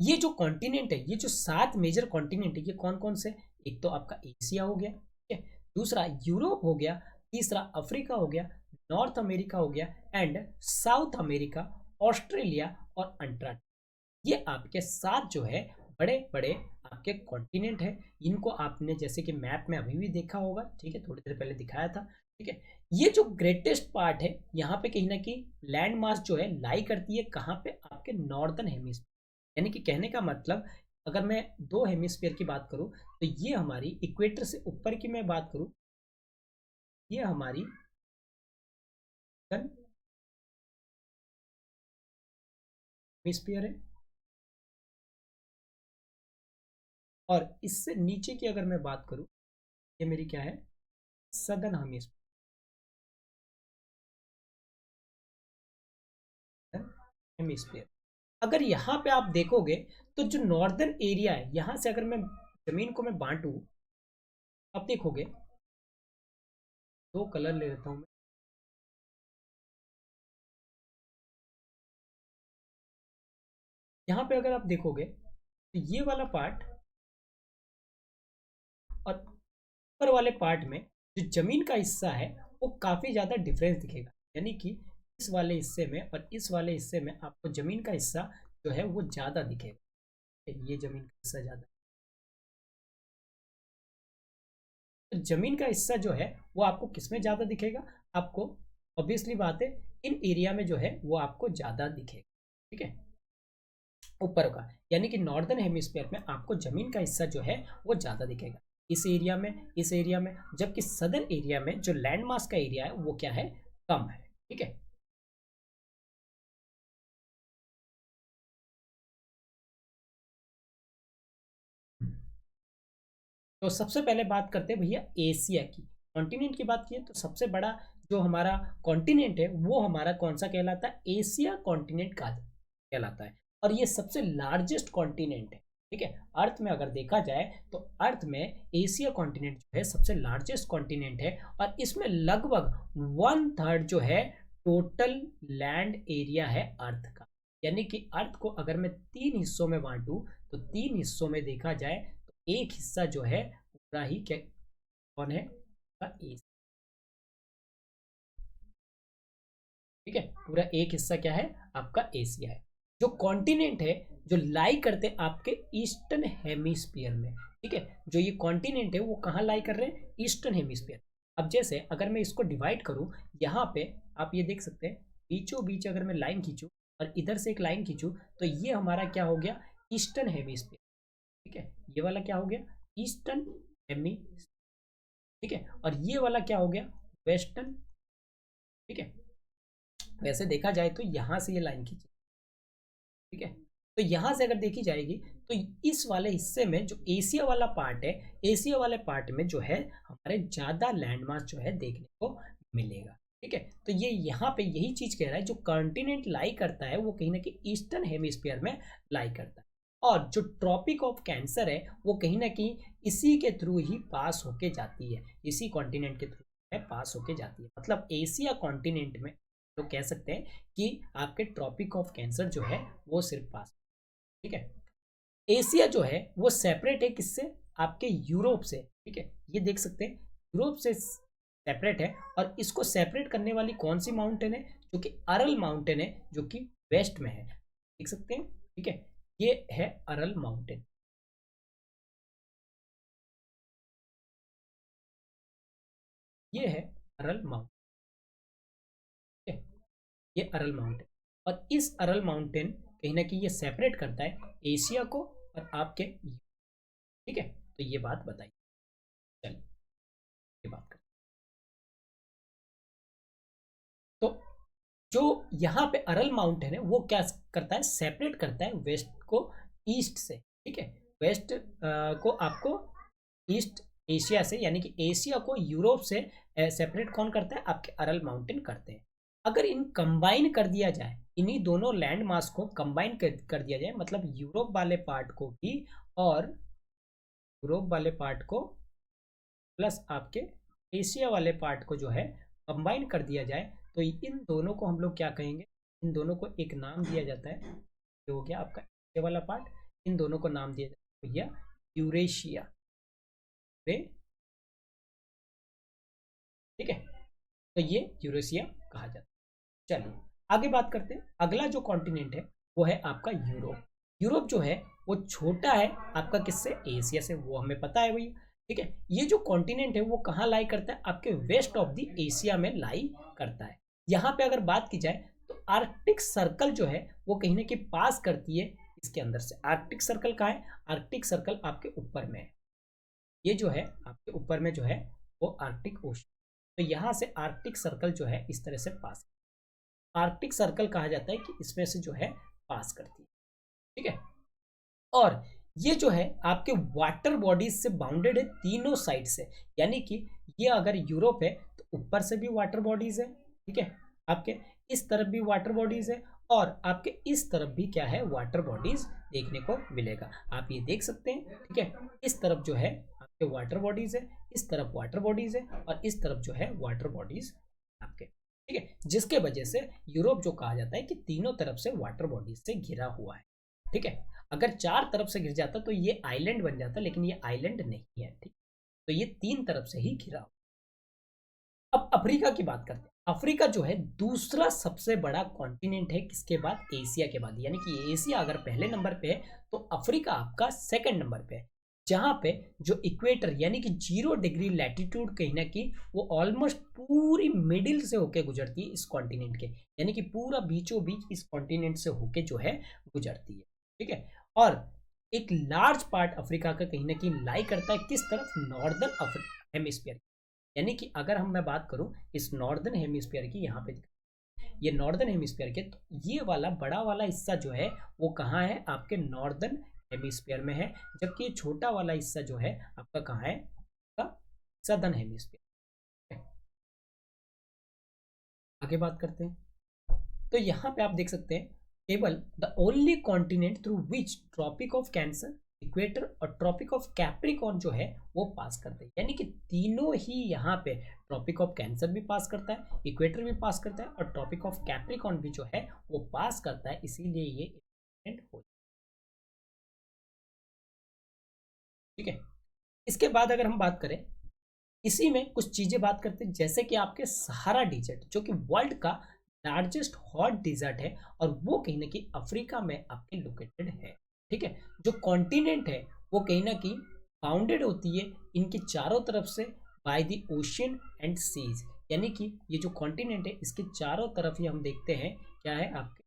ये जो कॉन्टिनेंट है, ये जो 7 मेजर कॉन्टिनेंट है, ये कौन कौन से, एक तो आपका एशिया हो गया, ठीक है, दूसरा यूरोप हो गया, तीसरा अफ्रीका हो गया, नॉर्थ अमेरिका हो गया, एंड साउथ अमेरिका, ऑस्ट्रेलिया और अंटार्कटिका। ये आपके 7 जो है बड़े बड़े आपके कॉन्टिनेंट है। इनको आपने जैसे कि मैप में अभी भी देखा होगा, ठीक है, थोड़ी देर पहले दिखाया था। ठीक है, ये जो ग्रेटेस्ट पार्ट है, यहाँ पे कहीं ना कहीं लैंड मास जो है लाई करती है, कहाँ पे, आपके नॉर्दर्न हेमिस्फीयर, यानी कि कहने का मतलब, अगर मैं दो हेमिस्फीयर की बात करूं, तो ये हमारी इक्वेटर से ऊपर की मैं बात करूं, ये हमारी हेमिस्फीयर है, और इससे नीचे की अगर मैं बात करूं, ये मेरी क्या है, सदर्न हेमिस्फीयर। अगर यहाँ पे आप देखोगे, तो जो नॉर्दर्न एरिया है, यहाँ से अगर मैं जमीन को मैं बांटू, आप देखोगे, दो कलर ले लेता हूँ मैं, यहाँ पे अगर आप देखोगे, तो ये वाला पार्ट और ऊपर वाले पार्ट में जो जमीन का हिस्सा है वो काफ़ी ज़्यादा डिफरेंस दिखेगा, यानी कि इस वाले हिस्से में और इस वाले हिस्से में आपको जमीन का हिस्सा जो है वो ज़्यादा दिखेगा। ये जमीन का हिस्सा ज़्यादा, तो जमीन का हिस्सा जो है वो आपको किस में ज़्यादा दिखेगा, आपको ऑब्वियसली बात है इन एरिया में जो है वो आपको ज़्यादा दिखेगा। ठीक है, ऊपर का, यानी कि नॉर्दर्न हेमिस्फीयर में आपको जमीन का हिस्सा जो है वो ज़्यादा दिखेगा इस एरिया में, जबकि सदर्न एरिया में जो लैंड मास का एरिया है वो क्या है, कम है। ठीक है, तो सबसे पहले बात करते हैं भैया एशिया की, कॉन्टिनेंट की बात की तो सबसे बड़ा जो हमारा कॉन्टिनेंट है वो हमारा कौन सा कहलाता है, एशिया कॉन्टिनेंट का कहलाता है, और ये सबसे लार्जेस्ट कॉन्टिनेंट है। ठीक है, अर्थ में अगर देखा जाए तो अर्थ में एशिया कॉन्टिनेंट जो है सबसे लार्जेस्ट कॉन्टिनेंट है, और इसमें लगभग 1/3 जो है टोटल लैंड एरिया है अर्थ का। यानी कि अर्थ को अगर मैं 3 हिस्सों में बांटूं तो 3 हिस्सों में देखा जाए तो एक हिस्सा जो है पूरा ही क्या, कौन है, एशिया। ठीक है, पूरा एक हिस्सा क्या है आपका एशिया है। जो कॉन्टिनेंट है जो लाई करते हैं आपके ईस्टर्न हेमिस्फीयर में। ठीक है, जो ये कॉन्टिनेंट है वो कहाँ लाई कर रहे हैं, ईस्टर्न हेमिस्फीयर। अब जैसे अगर मैं इसको डिवाइड करूँ, यहाँ पे आप ये देख सकते हैं बीचों बीच अगर मैं लाइन खींचूँ और इधर से एक लाइन खींचूँ तो ये हमारा क्या हो गया, ईस्टर्न हेमिस्फीयर। ठीक है, ये वाला क्या हो गया, ईस्टर्न हेमिस्फीयर। ठीक है, और ये वाला क्या हो गया, वेस्टर्न। ठीक है, वैसे देखा जाए तो यहाँ से ये लाइन खींची। ठीक है, तो यहाँ से अगर देखी जाएगी तो इस वाले हिस्से में जो एशिया वाला पार्ट है, एशिया वाले पार्ट में जो है हमारे ज़्यादा लैंडमास जो है देखने को मिलेगा। ठीक है, तो ये यहाँ पे यही चीज़ कह रहा है, जो कॉन्टिनेंट लाई करता है वो कहीं ना कहीं ईस्टर्न हेमिस्फीयर में लाई करता है, और जो ट्रॉपिक ऑफ कैंसर है वो कहीं ना कहीं इसी के थ्रू ही पास होके जाती है, इसी कॉन्टिनेंट के थ्रू है पास होके जाती है। मतलब एशिया कॉन्टिनेंट में तो कह सकते हैं कि आपके ट्रॉपिक ऑफ कैंसर जो है वो सिर्फ पास। ठीक है, एशिया जो है वो सेपरेट है किससे, आपके यूरोप से। ठीक है, ये देख सकते हैं यूरोप से सेपरेट है, और इसको सेपरेट करने वाली कौन सी माउंटेन है, जो कि अरल माउंटेन है, जो कि वेस्ट में है। देख सकते हैं, ठीक है, ये है अरल माउंटेन। ये है अरल माउंटेन। ठीक है, ये अरल माउंटेन, और इस अरल माउंटेन कहीं ना कहीं ये सेपरेट करता है एशिया को और आपके। ठीक है, तो ये बात बताइए, चलिए ये बात करें। तो जो यहाँ पे अरल माउंटेन है वो क्या करता है, सेपरेट करता है वेस्ट को ईस्ट से। ठीक है, वेस्ट को आपको ईस्ट एशिया से, यानी कि एशिया को यूरोप से सेपरेट कौन करता है, आपके अरल माउंटेन करते हैं। अगर इन कंबाइन कर दिया जाए, इन्हीं दोनों लैंड मास को कंबाइन कर दिया जाए, मतलब यूरोप वाले पार्ट को भी और यूरोप वाले पार्ट को प्लस आपके एशिया वाले पार्ट को जो है कंबाइन कर दिया जाए, तो इन दोनों को हम लोग क्या कहेंगे, इन दोनों को एक नाम दिया जाता है, जो हो गया आपका एशिया वाला पार्ट, इन दोनों को नाम दिया जाता है भैया यूरेशिया। ठीक है, तो ये यूरेशिया कहा जाता है। चलिए आगे बात करते हैं, अगला जो कॉन्टिनेंट है वो है आपका यूरोप। यूरोप जो है वो छोटा है आपका किससे, एशिया से, वो हमें पता है भैया। ठीक है, ये जो कॉन्टिनेंट है वो कहाँ लाई करता है, आपके वेस्ट ऑफ द एशिया में लाई करता है। यहाँ पे अगर बात की जाए तो आर्कटिक सर्कल जो है वो कहीं ना कहीं पास करती है इसके अंदर से। आर्कटिक सर्कल कहाँ है, आर्कटिक सर्कल आपके ऊपर में है, ये जो है आपके ऊपर में जो है वो आर्कटिक ओशन। तो यहाँ से आर्कटिक सर्कल जो है इस तरह से पास, आर्कटिक सर्कल कहा जाता है कि इसमें से जो है पास करती है। ठीक है, और ये जो है आपके वाटर बॉडीज से बाउंडेड है तीनों साइड से, यानी कि ये अगर यूरोप है तो ऊपर से भी वाटर बॉडीज है। ठीक है, आपके इस तरफ भी वाटर बॉडीज है, और आपके इस तरफ भी क्या है, वाटर बॉडीज देखने को मिलेगा, आप ये देख सकते हैं। ठीक है, इस तरफ जो है आपके वाटर बॉडीज है, इस तरफ वाटर बॉडीज है, और इस तरफ जो है वाटर बॉडीज आपके। ठीक है, जिसके वजह से यूरोप जो कहा जाता है कि तीनों तरफ से वाटर बॉडीज से घिरा हुआ है। ठीक है, अगर चार तरफ से घिर जाता तो ये आइलैंड बन जाता, लेकिन ये आइलैंड नहीं है। ठीक, तो ये 3 तरफ से ही घिरा। अब अफ्रीका की बात करते हैं। अफ्रीका जो है दूसरा सबसे बड़ा कॉन्टिनेंट है, किसके बाद? एशिया के बाद। यानी कि एशिया अगर पहले नंबर पे है तो अफ्रीका आपका सेकंड नंबर पे है, जहां पे जो इक्वेटर यानी कि 0 डिग्री लैटिट्यूड कहीं ना कहीं वो ऑलमोस्ट पूरी मिडिल से होके गुजरती है इस कॉन्टिनेंट के, यानी कि पूरा बीचों बीच इस कॉन्टिनेंट से होके जो है गुजरती है। ठीक है, और एक लार्ज पार्ट अफ्रीका का कहीं ना कहीं लाई करता है किस तरफ? Northern hemisphere. यानी कि अगर मैं बात करूं इस नॉर्दर्न हेमिस्फीयर की, यहाँ पे ये नॉर्दर्न हेमिस्फीयर के, तो ये वाला बड़ा वाला हिस्सा जो है वो कहाँ है? आपके नॉर्दर्न हेमिस्फीयर में है, जबकि ये छोटा वाला हिस्सा जो है आपका कहाँ है? आपका सदर्न हेमिस्फीयर। आगे बात करते हैं। तो यहाँ पे आप देख सकते हैं केवल the only continent through which tropic of cancer, equator और ट्रॉपिक ऑफ कैप्रिकॉर्न जो है वो पास करते हैं। यानी कि तीनों ही यहाँ पे ट्रॉपिक ऑफ कैंसर भी पास करता है, इक्वेटर भी पास करता है और ट्रॉपिक ऑफ कैप्रिकॉर्न भी जो है वो पास करता है, इसीलिए ये इम्पोर्टेंट हो। ठीक है, इसके बाद अगर हम बात करें इसी में कुछ चीजें बात करते हैं, जैसे कि आपके सहारा डिजर्ट जो कि वर्ल्ड का लार्जेस्ट हॉट डिजर्ट है और वो कहीं ना कहीं अफ्रीका में आपके लोकेटेड है। ठीक है, जो कॉन्टिनेंट है वो कहीं ना कहीं बाउंडेड होती है इनके चारों तरफ से by the ocean and seas. यानी कि ये जो कॉन्टिनेंट है इसके चारों तरफ ही हम देखते हैं क्या है आपके,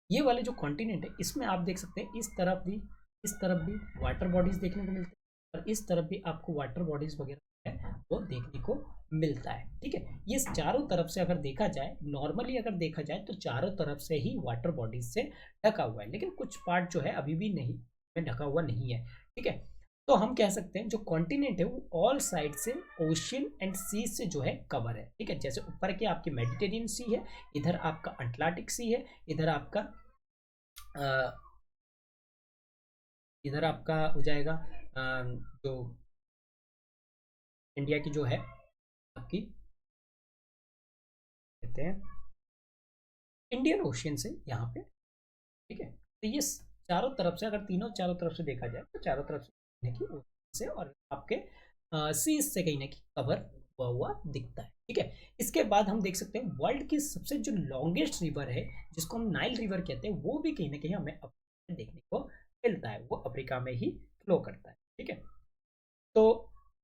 ये वाले जो कॉन्टिनेंट है इसमें आप देख सकते हैं इस तरफ भी वाटर बॉडीज देखने को मिलते हैं और इस तरफ भी आपको वाटर बॉडीज वगैरह है वो देखने को मिलता है। ठीक है, ये चारों तरफ से अगर देखा जाए, नॉर्मली अगर देखा जाए तो चारों तरफ से ही वाटर बॉडीज से ढका हुआ है, लेकिन कुछ पार्ट जो है अभी भी नहीं में ढका हुआ नहीं है। ठीक है, तो हम कह सकते हैं जो कॉन्टिनेंट है वो ऑल साइड से ओशियन एंड सी से जो है कवर है। ठीक है, जैसे ऊपर के आपकी मेडिटेरियन सी है, इधर आपका अटलांटिक सी है, अ, इधर आपका हो जाएगा जो इंडिया की जो है आपकी कहते हैं इंडियन ओशियन से यहाँ पे। ठीक है, तो ये चारों तरफ से, अगर तीनों चारों तरफ से देखा जाए तो चारों तरफ से कहीं ओशियन से और आपके सीज से कहीं ना कहीं कवर हुआ दिखता है। ठीक है, इसके बाद हम देख सकते हैं वर्ल्ड की सबसे जो लॉन्गेस्ट रिवर है जिसको हम नाइल रिवर कहते हैं, वो भी कहीं ना कहीं हमें देखने को मिलता है, वो अफ्रीका में ही फ्लो करता है। ठीक है, तो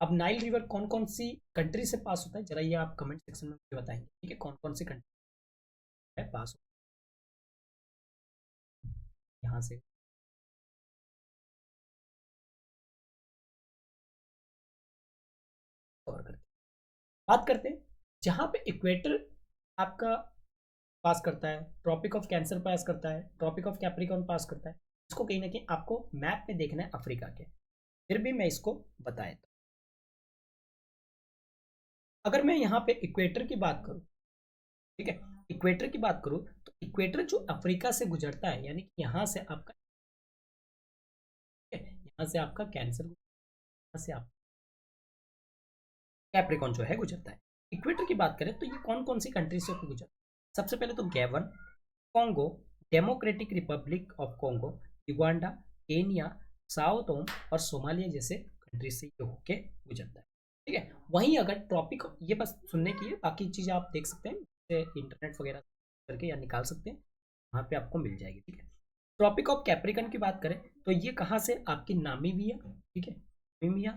अब नाइल रिवर कौन कौन सी कंट्री से पास होता है, जरा ये आप कमेंट सेक्शन में मुझे बताएंगे। ठीक है, कौन कौन सी कंट्री है पास यहाँ से? कवर करते बात करते हैं जहाँ पे इक्वेटर आपका पास करता है, ट्रॉपिक ऑफ कैंसर पास करता है, ट्रॉपिक ऑफ कैप्रिकॉर्न पास करता है। इसको कहीं ना कहीं आपको मैप में देखना है अफ्रीका के, फिर भी मैं इसको बताया। अगर मैं यहाँ पे इक्वेटर की बात करूँ, ठीक है, इक्वेटर की बात करूँ तो इक्वेटर जो अफ्रीका से गुजरता है, यानी कि यहाँ से आपका, यहाँ से आपका कैंसर, यहाँ से आप कैप्रिकॉन जो है गुजरता है। इक्वेटर की बात करें तो ये कौन कौन सी कंट्री से होकर गुजरता है? सबसे पहले तो Gabon, Congo, Democratic Republic of Congo, Uganda, Kenya, South ओम और सोमालिया जैसे कंट्री से ये होके गुजरता है। ठीक है, वहीं अगर ट्रॉपिक, ये बस सुनने की है, बाकी चीज़ें आप देख सकते हैं इंटरनेट वगैरह करके या निकाल सकते हैं, वहाँ पे आपको मिल जाएगी। ठीक है, ट्रॉपिक ऑफ कैप्रिकन की बात करें तो ये कहाँ से? आपकी नामीबिया, ठीक है, नामीबिया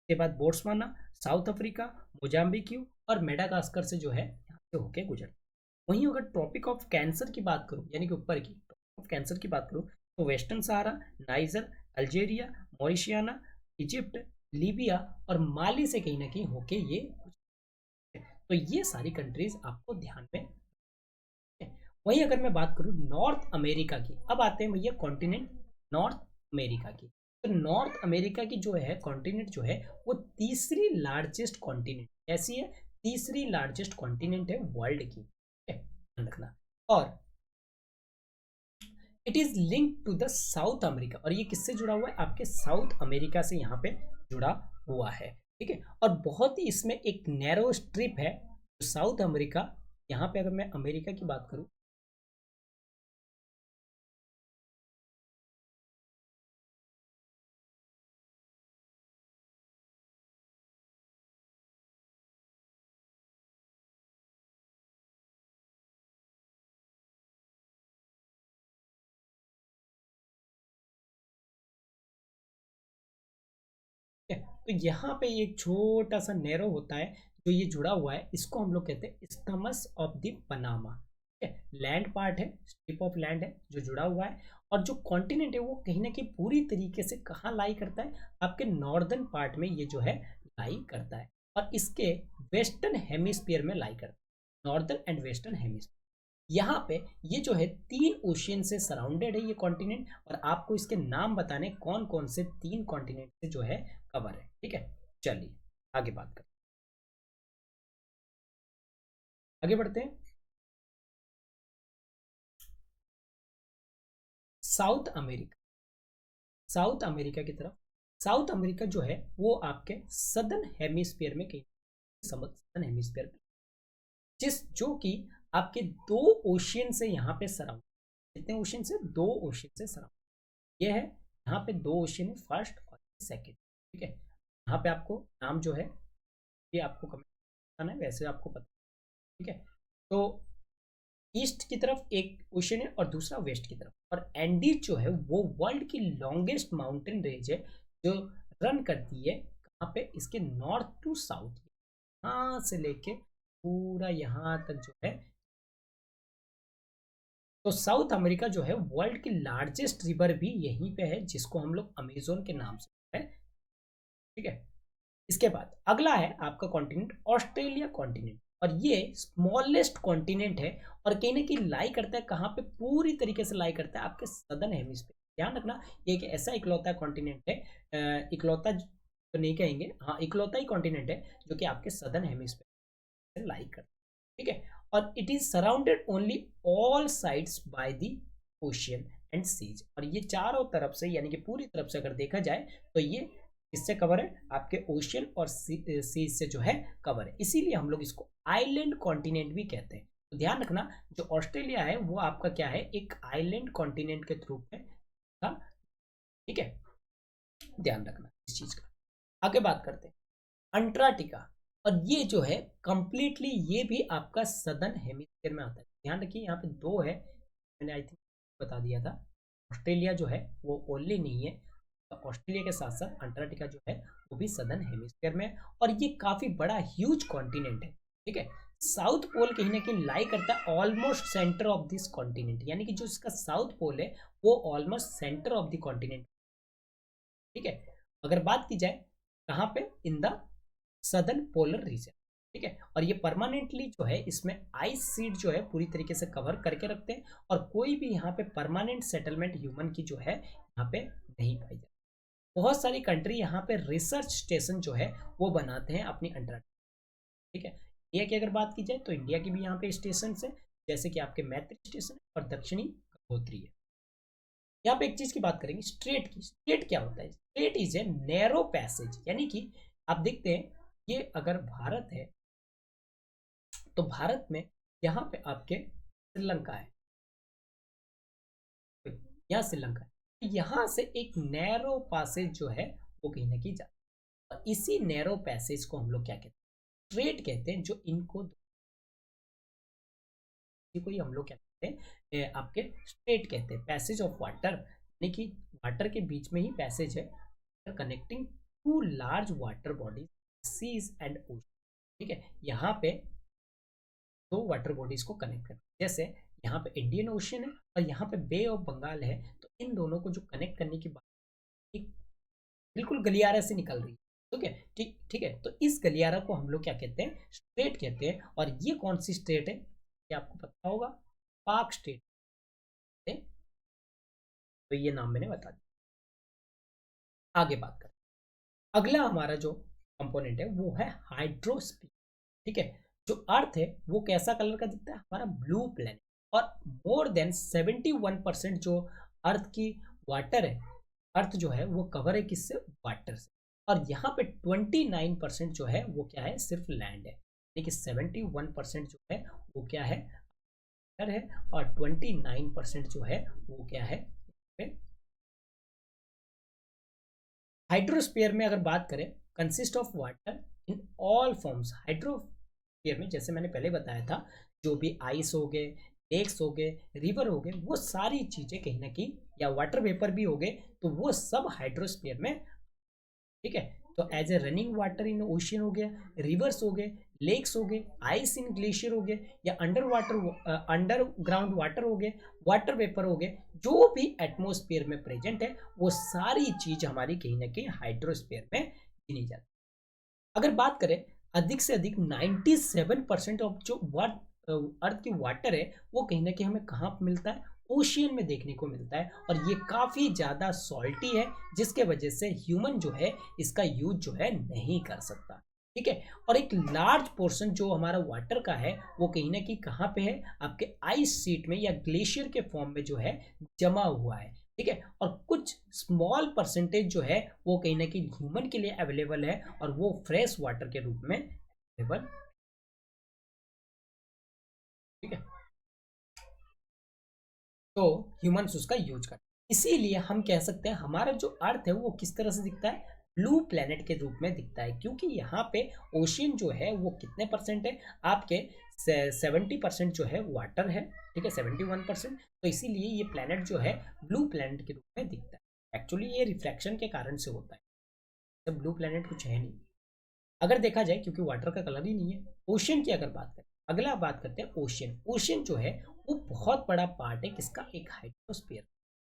के बाद बोट्सवाना, साउथ अफ्रीका, मोजाम्बिक और मेडागास्कर से जो है यहाँ से होके गुजरता है। वहीं अगर ट्रॉपिक ऑफ कैंसर की बात करूँ, यानी कि ऊपर की ट्रॉपिक ऑफ कैंसर की बात करूँ, तो वेस्टर्न सहारा, नाइजर, अल्जेरिया, मॉरिशियाना, इजिप्ट, लीबिया और माली से कहीं ना कहीं होके ये, तो ये सारी कंट्रीज आपको ध्यान में। वहीं अगर मैं बात करूं नॉर्थ अमेरिका की, अब आते हैं भैया कॉन्टिनेंट नॉर्थ अमेरिका की। तो नॉर्थ अमेरिका की जो है कॉन्टिनेंट जो है वो तीसरी लार्जेस्ट कॉन्टिनेंट, ऐसी है तीसरी लार्जेस्ट कॉन्टिनेंट है वर्ल्ड की। ध्यान रखना, और it is link to the South America, और ये किससे जुड़ा हुआ है? आपके साउथ अमेरिका से यहाँ पे जुड़ा हुआ है। ठीक है। और बहुत ही इसमें एक नैरो स्ट्रिप है साउथ अमेरिका। यहाँ पे अगर मैं अमेरिका की बात करूँ, ठीक है, तो यहाँ पे एक छोटा सा नैरो होता है जो ये जुड़ा हुआ है, इसको हम लोग कहते हैं स्टमस ऑफ द पनामा। ठीक है, लैंड पार्ट है, स्ट्रिप ऑफ लैंड है जो जुड़ा हुआ है। और जो कॉन्टिनेंट है वो कहीं ना कहीं पूरी तरीके से कहाँ लाई करता है, आपके नॉर्दर्न पार्ट में ये जो है लाई करता है, और इसके वेस्टर्न हेमिस्फीयर में लाई करता है, नॉर्दर्न एंड वेस्टर्न हेमिस्फीयर। यहाँ पे ये जो है 3 ओशियन से सराउंडेड है ये कॉन्टिनेंट, और आपको इसके नाम बताने कौन कौन से 3 कॉन्टिनेंट से जो है कवर है। ठीक है, चलिए आगे बात करते हैं, आगे बढ़ते हैं। साउथ अमेरिका, साउथ अमेरिका की तरफ। साउथ अमेरिका जो है वो आपके सदर्न हेमिस्फीयर में कहीं, सदर्न हेमिस्फीयर में, जिस जो कि आपके 2 ओशियन से यहाँ पे सराउंड, कितने ओशियन से, 2 ओशियन से सराउंड। ये है, यहाँ पे 2 ओशियन है, फर्स्ट और सेकेंड। ठीक है, यहाँ पे आपको नाम जो है ये आपको कमेंट करना है, वैसे आपको पता। ठीक है, तो ईस्ट की तरफ एक ओशन है और दूसरा वेस्ट की तरफ। और एंडीज जो है वो वर्ल्ड की लॉन्गेस्ट माउंटेन रेंज है जो रन करती है कहाँ पे, इसके नॉर्थ टू साउथ, यहाँ से लेके पूरा यहाँ तक जो है। तो साउथ अमेरिका जो है वर्ल्ड की लार्जेस्ट रिवर भी यहीं पे है, जिसको हम लोग अमेजोन के नाम से है। ठीक है, इसके बाद अगला है आपका कॉन्टिनेंट ऑस्ट्रेलिया कॉन्टिनेंट, और ये स्मॉलेस्ट कॉन्टिनेंट है, और कहीं ना कहीं लाई करता है कहाँ पे, पूरी तरीके से लाई करता है आपके सदर्न हेमिस्फीयर। ध्यान रखना, ये एक ऐसा इकलौता कॉन्टिनेंट है, इकलौता तो नहीं कहेंगे, हाँ इकलौता ही कॉन्टिनेंट है जो कि आपके सदर्न हेमिस्फीयर से लाई करता है। ठीक है, और it is surrounded only all sides by the ocean and seas, और ये चारों तरफ से, यानी कि पूरी तरफ से अगर देखा जाए तो ये इससे कवर है, आपके ओशियन और सी से जो है कवर है, इसीलिए हम लोग इसको आइलैंड कॉन्टिनेंट भी कहते हैं। तो ध्यान रखना, जो ऑस्ट्रेलिया है वो आपका क्या है, एक आइलैंड कॉन्टिनेंट के थ्रू में था। ठीक है, ध्यान रखना इस चीज का। आगे बात करते हैं अंटार्कटिका, और ये जो है कंप्लीटली ये भी आपका सदर्न हेमिस्फीयर में आता है। ध्यान रखिए, यहाँ पे 2 है, मैंने आई थिंक बता दिया था। ऑस्ट्रेलिया जो है वो ओनली नहीं है, तो ऑस्ट्रेलिया के साथ साथ अंटार्कटिका जो है वो भी सदर्न हेमिस्फीयर में है, और ये काफी बड़ा ह्यूज कॉन्टिनेंट है। ठीक है, साउथ पोल कहीं ना कहीं लाई करता है almost centre of this continent, यानी कि जो इसका साउथ पोल है वो almost centre of the continent. ठीक है, अगर बात की जाए कहाँ पे, in the southern polar region. ठीक है, और ये परमानेंटली जो है इसमें आइस सीट जो है पूरी तरीके से कवर करके रखते हैं, और कोई भी यहाँ पे परमानेंट सेटलमेंट ह्यूमन की जो है यहाँ पे नहीं पाई जाती। बहुत सारी कंट्री यहाँ पे रिसर्च स्टेशन जो है वो बनाते हैं अपनी अंटार्कटिका। ठीक है, इंडिया की अगर बात की जाए तो इंडिया की भी यहाँ पे स्टेशन है, जैसे कि आपके मैत्री स्टेशन और दक्षिणी गंगोत्री है। यहाँ पे एक चीज की बात करेंगे स्ट्रेट की। स्ट्रेट क्या होता है, straight is a narrow passage, यानी कि आप देखते हैं ये अगर भारत है तो भारत में यहाँ पे आपके श्रीलंका है, यहाँ श्रीलंका है, यहाँ से एक नैरो पैसेज जो है वो कहीं ना कहीं जाता है, और इसी नैरो पैसेज को हम लोग क्या कहते हैं, स्ट्रेट कहते हैं, जो इनको को ही हम लोग क्या कहते हैं, आपके स्ट्रेट कहते हैं, पैसेज ऑफ वाटर, यानी कि वाटर के बीच में ही पैसेज है connecting two large water bodies, seas and ocean. ठीक है, यहाँ पे 2 वाटर बॉडीज को कनेक्ट करते हैं, जैसे यहाँ पे इंडियन ओशन है और यहाँ पे बे ऑफ बंगाल है, तो इन दोनों को जो कनेक्ट करने की बात एक बिल्कुल गलियारा से निकल रही है। ठीक है, ठीक ठीक है, तो इस गलियारा को हम लोग क्या कहते हैं, स्ट्रेट कहते हैं। और ये कौन सी स्टेट है, ये आपको पता होगा, पाक स्टेट है, तो ये नाम मैंने बता दिया। आगे बात करें, अगला हमारा जो कंपोनेंट है वो है हाइड्रोस्फीयर। ठीक है, जो अर्थ है वो कैसा कलर का दिखता है, हमारा ब्लू प्लेनेट, और मोर देन 71% जो अर्थ की वाटर है, अर्थ जो है वो कवर है किससे, वाटर से। और यहाँ पे 29% जो है वो क्या है, सिर्फ लैंड है। यानी कि 71% जो है वो क्या है, वाटर है, और 29% जो है वो क्या है। हाइड्रोस्फीयर में अगर बात करें, consist of water in all forms. Hydrosphere में जैसे मैंने पहले बताया था, जो भी आइस हो गए, लेक्स हो गए, रिवर हो गए, वो सारी चीजें कहीं ना कहीं, या वाटर वेपर भी हो गए, तो वो सब हाइड्रोस्फीयर में, ठीक है। तो as a running water in ocean हो गया, रिवर्स हो गए, लेक्स हो गए, आइस इन ग्लेशियर हो गए, या under water, under ground water हो गए, वाटर वेपर हो गए, जो भी एटमोस्फेयर में प्रेजेंट है, वो सारी चीज हमारी कहीं ना कहीं हाइड्रोस्फीयर में गिनी जाती है। अगर बात करें, अधिक से अधिक 97% ऑफ जो अर्थ की वाटर है, वो कहीं ना कहीं हमें कहाँ पे मिलता है, ओशियन में देखने को मिलता है। और ये काफी ज्यादा सॉल्टी है, जिसके वजह से ह्यूमन जो है इसका यूज जो है नहीं कर सकता, ठीक है। और एक लार्ज पोर्शन जो हमारा वाटर का है, वो कहीं ना कहीं कहाँ पे है, आपके आइस शीट में या ग्लेशियर के फॉर्म में जो है जमा हुआ है, ठीक है। और कुछ स्मॉल परसेंटेज जो है वो कहीं ना कहीं ह्यूमन के लिए अवेलेबल है, और वो फ्रेश वाटर के रूप में अवेलेबल, ठीक है। तो ह्यूमंस उसका यूज करते हैं। इसीलिए हम कह सकते हैं हमारा जो अर्थ है वो किस तरह से दिखता है, ब्लू प्लेनेट के रूप में दिखता है, क्योंकि यहाँ पे ओशियन जो है वो कितने परसेंट है, आपके 70% जो है वाटर है, ठीक है, 71%। तो इसीलिए ये प्लेनेट जो है ब्लू प्लेनेट के रूप में दिखता है। एक्चुअली ये रिफ्लेक्शन के कारण से होता है, जब ब्लू प्लेनेट कुछ है नहीं अगर देखा जाए, क्योंकि वाटर का कलर ही नहीं है। ओशियन की अगर बात करें, अगला बात करते हैं ओशियन। ओशियन जो है वो बहुत बड़ा पार्ट है किसका, एक हाइड्रोस्फीयर।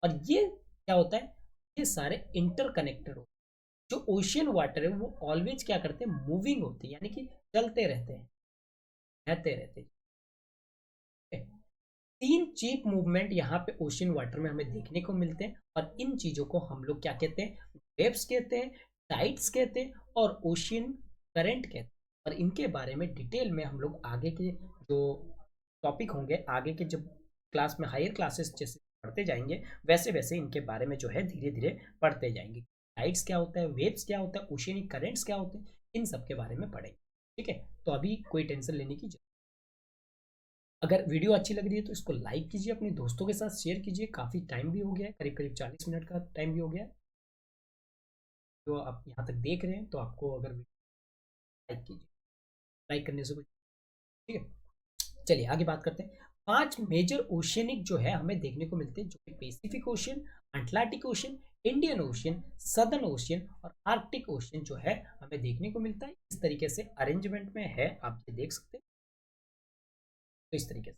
और ये क्या होता है, ये सारे इंटरकनेक्टेड होते हैं। जो ओशियन वाटर है वो ऑलवेज क्या करते हैं, मूविंग होते हैं, यानी कि चलते रहते हैं, बहते रहते हैं, ठीक है? तीन चीप मूवमेंट यहाँ पे ओशियन वाटर में हमें देखने को मिलते हैं, और इन चीजों को हम लोग क्या कहते हैं, वेव्स कहते हैं, टाइड्स कहते हैं, और ओशियन करंट कहते हैं। और इनके बारे में डिटेल में हम लोग आगे के जो टॉपिक होंगे, आगे के जब क्लास में, हायर क्लासेस जैसे पढ़ते जाएंगे, वैसे वैसे इनके बारे में जो है धीरे धीरे पढ़ते जाएंगे। टाइड्स क्या होता है, वेव्स क्या होता है, ओशियनिक करंट्स क्या होते हैं, इन सब के बारे में पढ़ेंगे, ठीक है। तो अभी कोई टेंशन लेने की, अगर वीडियो अच्छी लग रही है तो इसको लाइक कीजिए, अपने दोस्तों के साथ शेयर कीजिए। काफ़ी टाइम भी हो गया है, करीब करीब 40 मिनट का टाइम भी हो गया है। तो आप यहाँ तक देख रहे हैं तो आपको अगर लाइक कीजिए, लाइक करने से कुछ, ठीक है। चलिए आगे बात करते हैं। 5 मेजर ओशियनिक जो है हमें देखने को मिलते हैं, जो कि Pacific ocean, Atlantic ocean, Indian ocean, southern ocean और आर्कटिक ओशियन जो है हमें देखने को मिलता है। इस तरीके से अरेंजमेंट में है, आप ये देख सकते हैं। तो इस तरीके से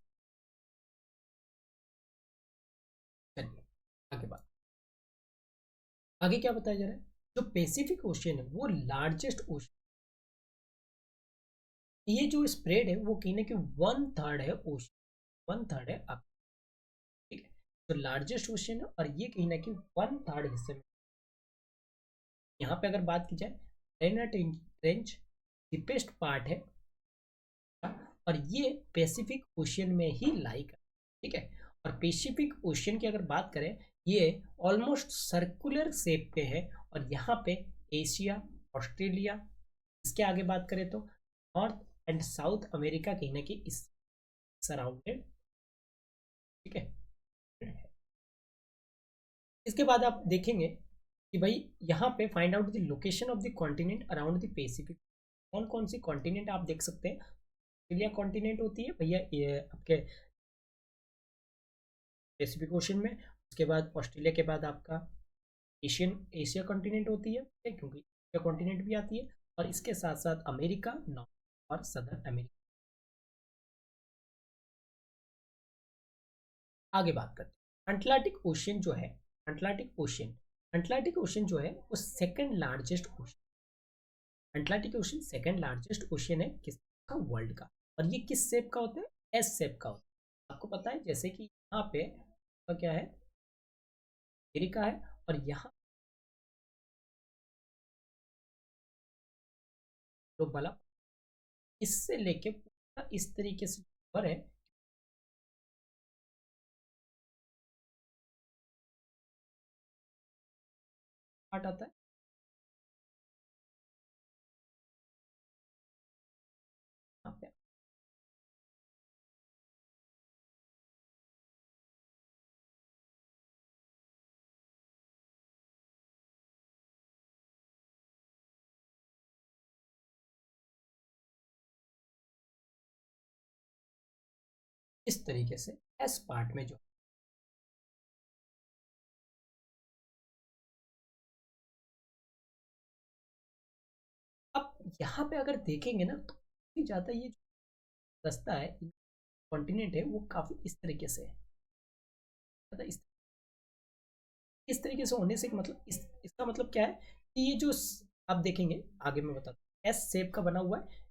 चलिए आगे बात, आगे क्या बताया जा रहा है, जो पैसिफिक ओशियन है वो लार्जेस्ट ओशियन, ये जो स्प्रेड है वो कहीं ना कहीं 1/3 है ओशियन, 1/3 है आप, ठीक है। तो लार्जेस्ट ओशियन है, और ये कहीं ना कहीं 1/3 हिस्से में। यहाँ पे अगर बात की जाए, रेना ट्रेंच डीपेस्ट पार्ट है, और ये पैसिफिक ओशियन में ही लाइक है, ठीक है। और पैसिफिक ओशियन की अगर बात करें, ये ऑलमोस्ट सर्कुलर शेप पे है, और यहाँ पे एशिया, ऑस्ट्रेलिया, इसके आगे बात करें तो नॉर्थ एंड साउथ अमेरिका कहीं ना कहीं इस सराउंडेड, ठीक है। इसके बाद आप देखेंगे कि भाई यहाँ पे find out the location of the continent around the Pacific. कौन कौन सी कॉन्टिनेंट आप देख सकते हैं, ऑस्ट्रेलिया कॉन्टिनेंट होती है भैया ये आपके पैसिफिक ओशन में। उसके बाद ऑस्ट्रेलिया के बाद आपका एशिया कॉन्टिनेंट होती है, ठीक है, क्योंकि एशिया कॉन्टिनेंट भी आती है। और इसके साथ साथ अमेरिका, नॉर्थ और सदर्न अमेरिका। आगे बात करते हैं अटलांटिक ओशियन जो है, अटलांटिक ओशियन, अटलांटिक ओशियन जो है वो second largest ocean, Atlantic ocean second largest ocean है किसका, वर्ल्ड का। और ये किस शेप का होता है, एस शेप का होता है। आपको पता है जैसे कि यहाँ पे क्या है, अमेरिका है, और यहाँ लोग वाला, इससे लेके पूरा इस तरीके से ऊपर है, पार्ट आता है, इस तरीके से एस पार्ट में जो अब यहाँ पे अगर देखेंगे ना तो काफी ज्यादा ये जो रास्ता है, कॉन्टिनेंट है, वो काफी इस तरीके से है, ज्यादा इस तरीके से होने से मतलब इसका मतलब क्या है कि ये जो आप देखेंगे आगे मैं बताता हूँ, एस शेप का बना हुआ है।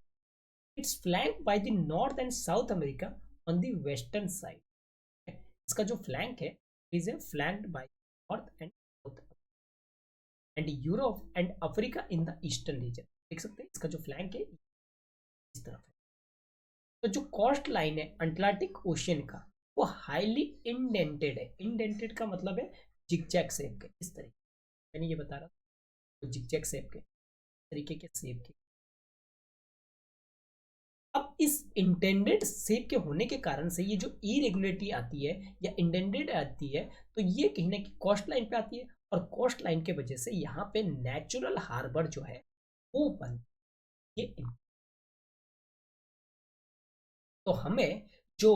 It's flank by the North and South America on the western side. इसका जो फ्लैंक है is a flanked by North and South and Europe and Africa in the eastern region. देख सकते हैं इसका जो फ्लैंक है इस तरफ है। तो जो कोस्ट लाइन है अटलांटिक ओशियन का वो हाईली इंडेंटेड है। इंडेंटेड का मतलब है जिगजैग शेप के, इस तरीके मैंने ये बता रहा था, जिगजैग शेप के तरीके के शेप के। अब इस इंटेंडेड शेप के होने के कारण से ये जो इरेगुलरिटी आती है या इंटेंडेड आती है, तो ये कहीं ना कहीं कोस्ट लाइन पे आती है, और कोस्ट लाइन के वजह से यहाँ पे नेचुरल हार्बर जो है वो बन ये। तो हमें जो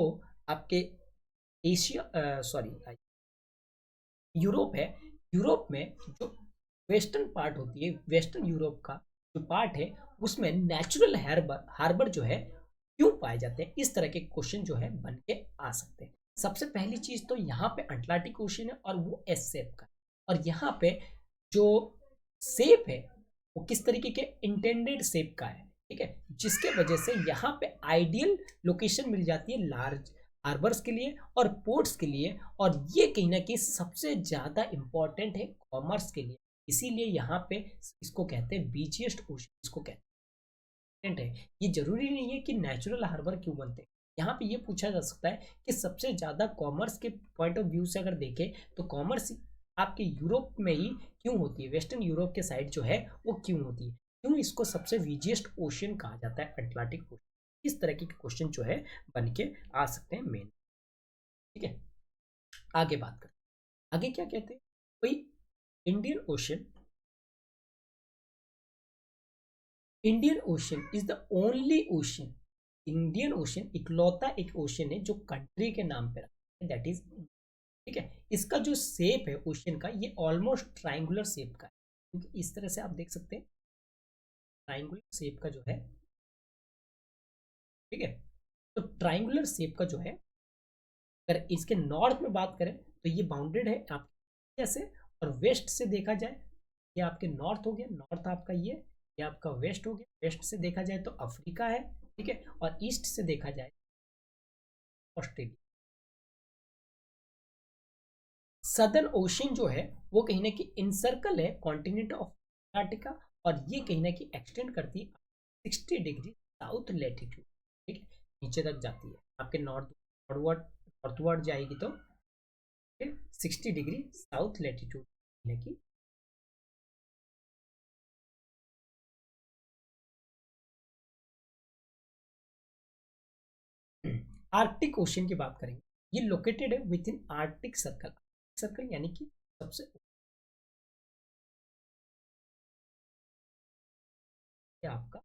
आपके एशिया सॉरी यूरोप है, यूरोप में जो वेस्टर्न पार्ट होती है, वेस्टर्न यूरोप का जो पार्ट है उसमें नेचुरल हार्बर हार्बर जो है क्यों पाए जाते हैं, इस तरह के क्वेश्चन जो है बन के आ सकते हैं। सबसे पहली चीज तो यहाँ पे अटलांटिक ओशन है और वो एस शेप का, और यहाँ पे जो शेप है वो किस तरीके के इंटेंडेड शेप का है, ठीक है, जिसके वजह से यहाँ पे आइडियल लोकेशन मिल जाती है लार्ज हार्बर्स के लिए और पोर्ट्स के लिए, और ये कहीं ना कहीं सबसे ज्यादा इंपॉर्टेंट है कॉमर्स के लिए। इसीलिए यहाँ पे इसको कहते हैं बीचिएस्ट ओशन, इसको कहते हैं। ये जरूरी नहीं है कि नेचुरल हार्बर क्यों बनते हैं, यहाँ पे ये पूछा जा सकता है कि सबसे ज्यादा कॉमर्स के पॉइंट ऑफ व्यू से अगर देखें तो कॉमर्स आपके यूरोप में ही क्यों होती है, वेस्टर्न यूरोप के साइड जो है वो क्यों होती है, क्यों इसको सबसे वीजिएस्ट ओशन कहा जाता है अटलांटिक ओशन। इस तरह के क्वेश्चन जो है बन के आ सकते हैं मेन। ठीक है, आगे बात करते हैं। आगे क्या कहते हैं भाई, Indian ocean, Indian ocean is the only ocean, Indian ocean इकलौता एक ओशन है जो कंट्री के नाम पे रखा है, दैट इज। ठीक है, इसका जो शेप है ओशन का ये ऑलमोस्ट ट्राइंगुलर शेप का है, क्योंकि इस तरह से आप देख सकते हैं ट्राइंगुलर शेप का जो है, ठीक है। तो ट्राइंगुलर शेप का जो है, अगर इसके नॉर्थ में बात करें तो ये बाउंडेड है आप जैसे, और वेस्ट से देखा जाए ये आपके नॉर्थ हो गया, नॉर्थ आपका ये आपका वेस्ट हो गया, वेस्ट से देखा जाए तो अफ्रीका है, ठीक है, और ईस्ट से देखा जाए ऑस्ट्रेलिया। सदर्न ओशन जो है वो कहीं ना कहीं इनसर्कल है कॉन्टिनेंट ऑफ अंटार्कटिका, और ये कहीं ना कहीं एक्सटेंड करती है 60 डिग्री साउथ लेटीट्यूड, ठीक है, नीचे तक जाती है आपके नॉर्थवर्ड जाएगी तो फिर 60 डिग्री साउथ लेटीट्यूड की। आर्कटिक ओशन की बात करेंगे, ये लोकेटेड है with in Arctic circle, circle यानी कि सबसे आपका,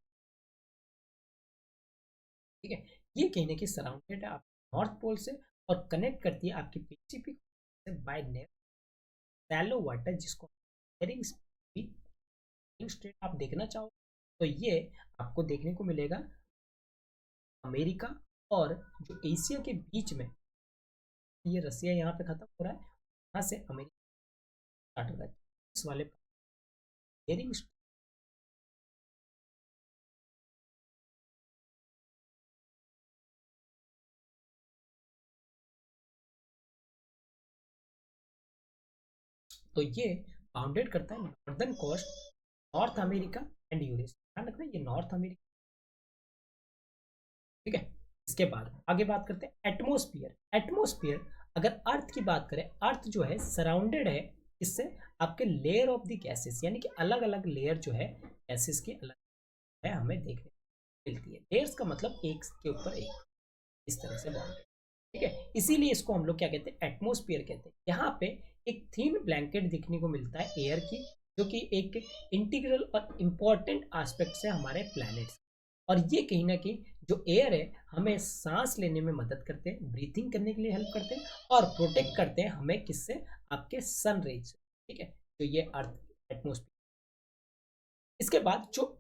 ठीक है, ये कहीं ना कहीं सराउंडेड है आप नॉर्थ पोल से, और कनेक्ट करती है आपकी पैसिफिक से बाय शैलो वाटर, जिसको बेरिंग स्ट्रेट आप देखना चाहो तो ये आपको देखने को मिलेगा अमेरिका और जो एशिया के बीच में, ये रसिया यहाँ पे खत्म हो रहा है, यहाँ से अमेरिका स्टार्ट हो रहा है, इस वाले बेरिंग। तो ये बाउंडेड करता है northern coast, North America and Eurasia, ध्यान रखना ये नॉर्थ अमेरिका, ठीक है। इसके बाद आगे बात करते हैं एटमोस्फियर। एटमोस्फियर अगर अर्थ की बात करें, अर्थ जो है सराउंडेड है इससे आपके लेयर ऑफ द गैसेस, यानी कि अलग अलग लेयर जो है गैसेस की अलग है हमें देखने को मिलती है। लेयर्स का मतलब एक के ऊपर एक, इस तरह से बाउंडेड, ठीक है, इसीलिए इसको हम लोग क्या कहते हैं एटमोस्फियर कहते हैं। यहाँ पे एक थीन ब्लैंकेट दिखने को मिलता है एयर की, जो कि एक इंटीग्रल और इम्पॉर्टेंट एस्पेक्ट है हमारे प्लैनेट्स, और ये कहीं ना कहीं जो एयर है हमें सांस लेने में मदद करते हैं, ब्रीथिंग करने के लिए हेल्प करते हैं और प्रोटेक्ट करते हैं हमें किससे, आपके सन रेज से। ठीक है, तो ये अर्थ एटमोस्फियर। इसके बाद जो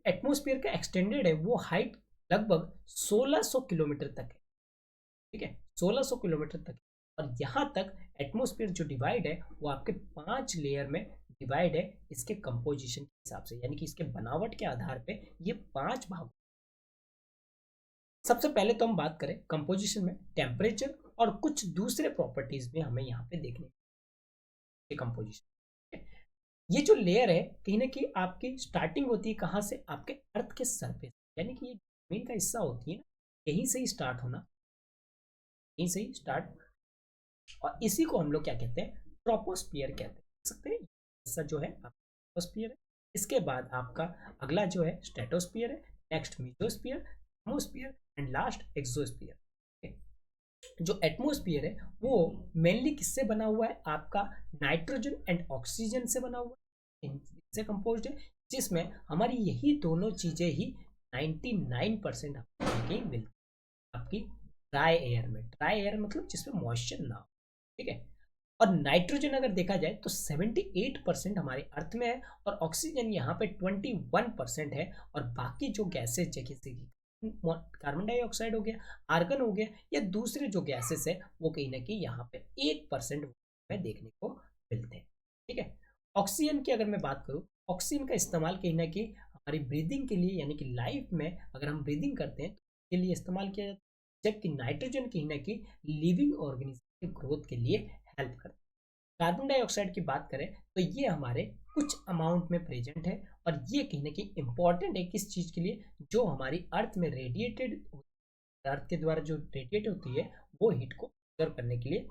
एटमोस्फियर का एक्सटेंडेड है वो हाइट लगभग 1600 किलोमीटर तक है। ठीक है, 1600 किलोमीटर तक। और यहाँ तक एटमोस्फियर जो डिवाइड है वो आपके 5 लेयर में डिवाइड है इसके कंपोजिशन के हिसाब से, यानी कि इसके बनावट के आधार पे ये 5 भाग। सबसे पहले तो हम बात करें कंपोजिशन में टेम्परेचर और कुछ दूसरे प्रॉपर्टीज में हमें यहाँ पे देखने के कंपोजिशन। ये जो लेयर है कहीं ना कहीं आपकी स्टार्टिंग होती है कहाँ से, आपके अर्थ के सरफेस, यानी कि ये जमीन का हिस्सा होती है ना, यहीं से ही स्टार्ट होना, यहीं से ही स्टार्ट। और इसी को हम लोग क्या कहते हैं, ट्रोपोस्फियर कहते हैं, देख सकते हैं हिस्सा जो है ट्रोपोस्फियर है। इसके बाद आपका अगला जो है स्ट्रेटोस्फियर है, next mesosphere, thermosphere and last exosphere. जो एटमोस्फियर है वो मेनली किससे बना हुआ है, आपका नाइट्रोजन एंड ऑक्सीजन से बना हुआ है, इनसे कंपोज्ड है, जिसमें हमारी यही दोनों चीजें ही 99% आपको मिलती है आपकी ड्राई एयर में। ड्राई एयर मतलब जिसमें मॉइस्चर ना हो। ठीक है, और नाइट्रोजन अगर देखा जाए तो 78% हमारे अर्थ में है और ऑक्सीजन यहाँ पे 21% है। और बाकी जो गैसेस जैसे कार्बन डाइऑक्साइड हो गया, आर्गन हो गया, या दूसरे जो गैसेस है वो कहीं ना कहीं यहाँ पे 1% में देखने को मिलते हैं। ठीक है, ऑक्सीजन की अगर मैं बात करूँ, ऑक्सीजन का इस्तेमाल कहीं ना कहीं हमारी ब्रीदिंग के लिए, यानी कि लाइफ में अगर हम ब्रीदिंग करते हैं तो के लिए इस्तेमाल किया जाता है, जबकि नाइट्रोजन कहीं ना कहीं लिविंग ऑर्गेनिज्म के ग्रोथ के लिए हेल्प करता है। कार्बन डाइऑक्साइड की बात करें तो ये हमारे कुछ अमाउंट में प्रेजेंट है और ये कहीं ना कहीं इंपॉर्टेंट है किस चीज़ के लिए, जो हमारी अर्थ में रेडिएटेड, अर्थ के द्वारा जो रेडिएट होती है वो हीट को ऑब्जर्व करने के लिए,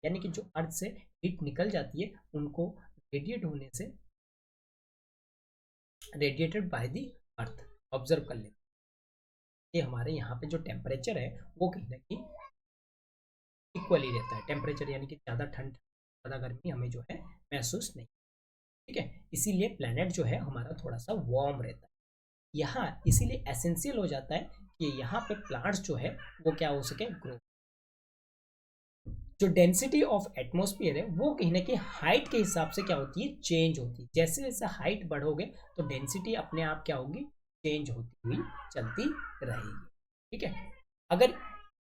यानी कि जो अर्थ से हीट निकल जाती है उनको रेडिएट होने से, radiated by the earth, observe कर लेते। ये हमारे यहाँ पे जो टेम्परेचर है वो कहीं ना कहीं इक्वली रहता है टेम्परेचर, यानी कि ज़्यादा ठंड ज़्यादा गर्मी हमें जो है महसूस नहीं। ठीक है, इसीलिए प्लेनेट जो है हमारा थोड़ा सा वार्म रहता है यहाँ, इसीलिए एसेंशियल हो जाता है कि यहाँ पे प्लांट्स जो है वो क्या हो सके, ग्रो। जो डेंसिटी ऑफ एटमोस्फियर है वो कहीं ना कहीं हाइट के हिसाब से क्या होती है, चेंज होती है। जैसे जैसे हाइट बढ़ोगे तो डेंसिटी अपने आप क्या होगी, चेंज होती हुई चलती रहेगी। ठीक है, अगर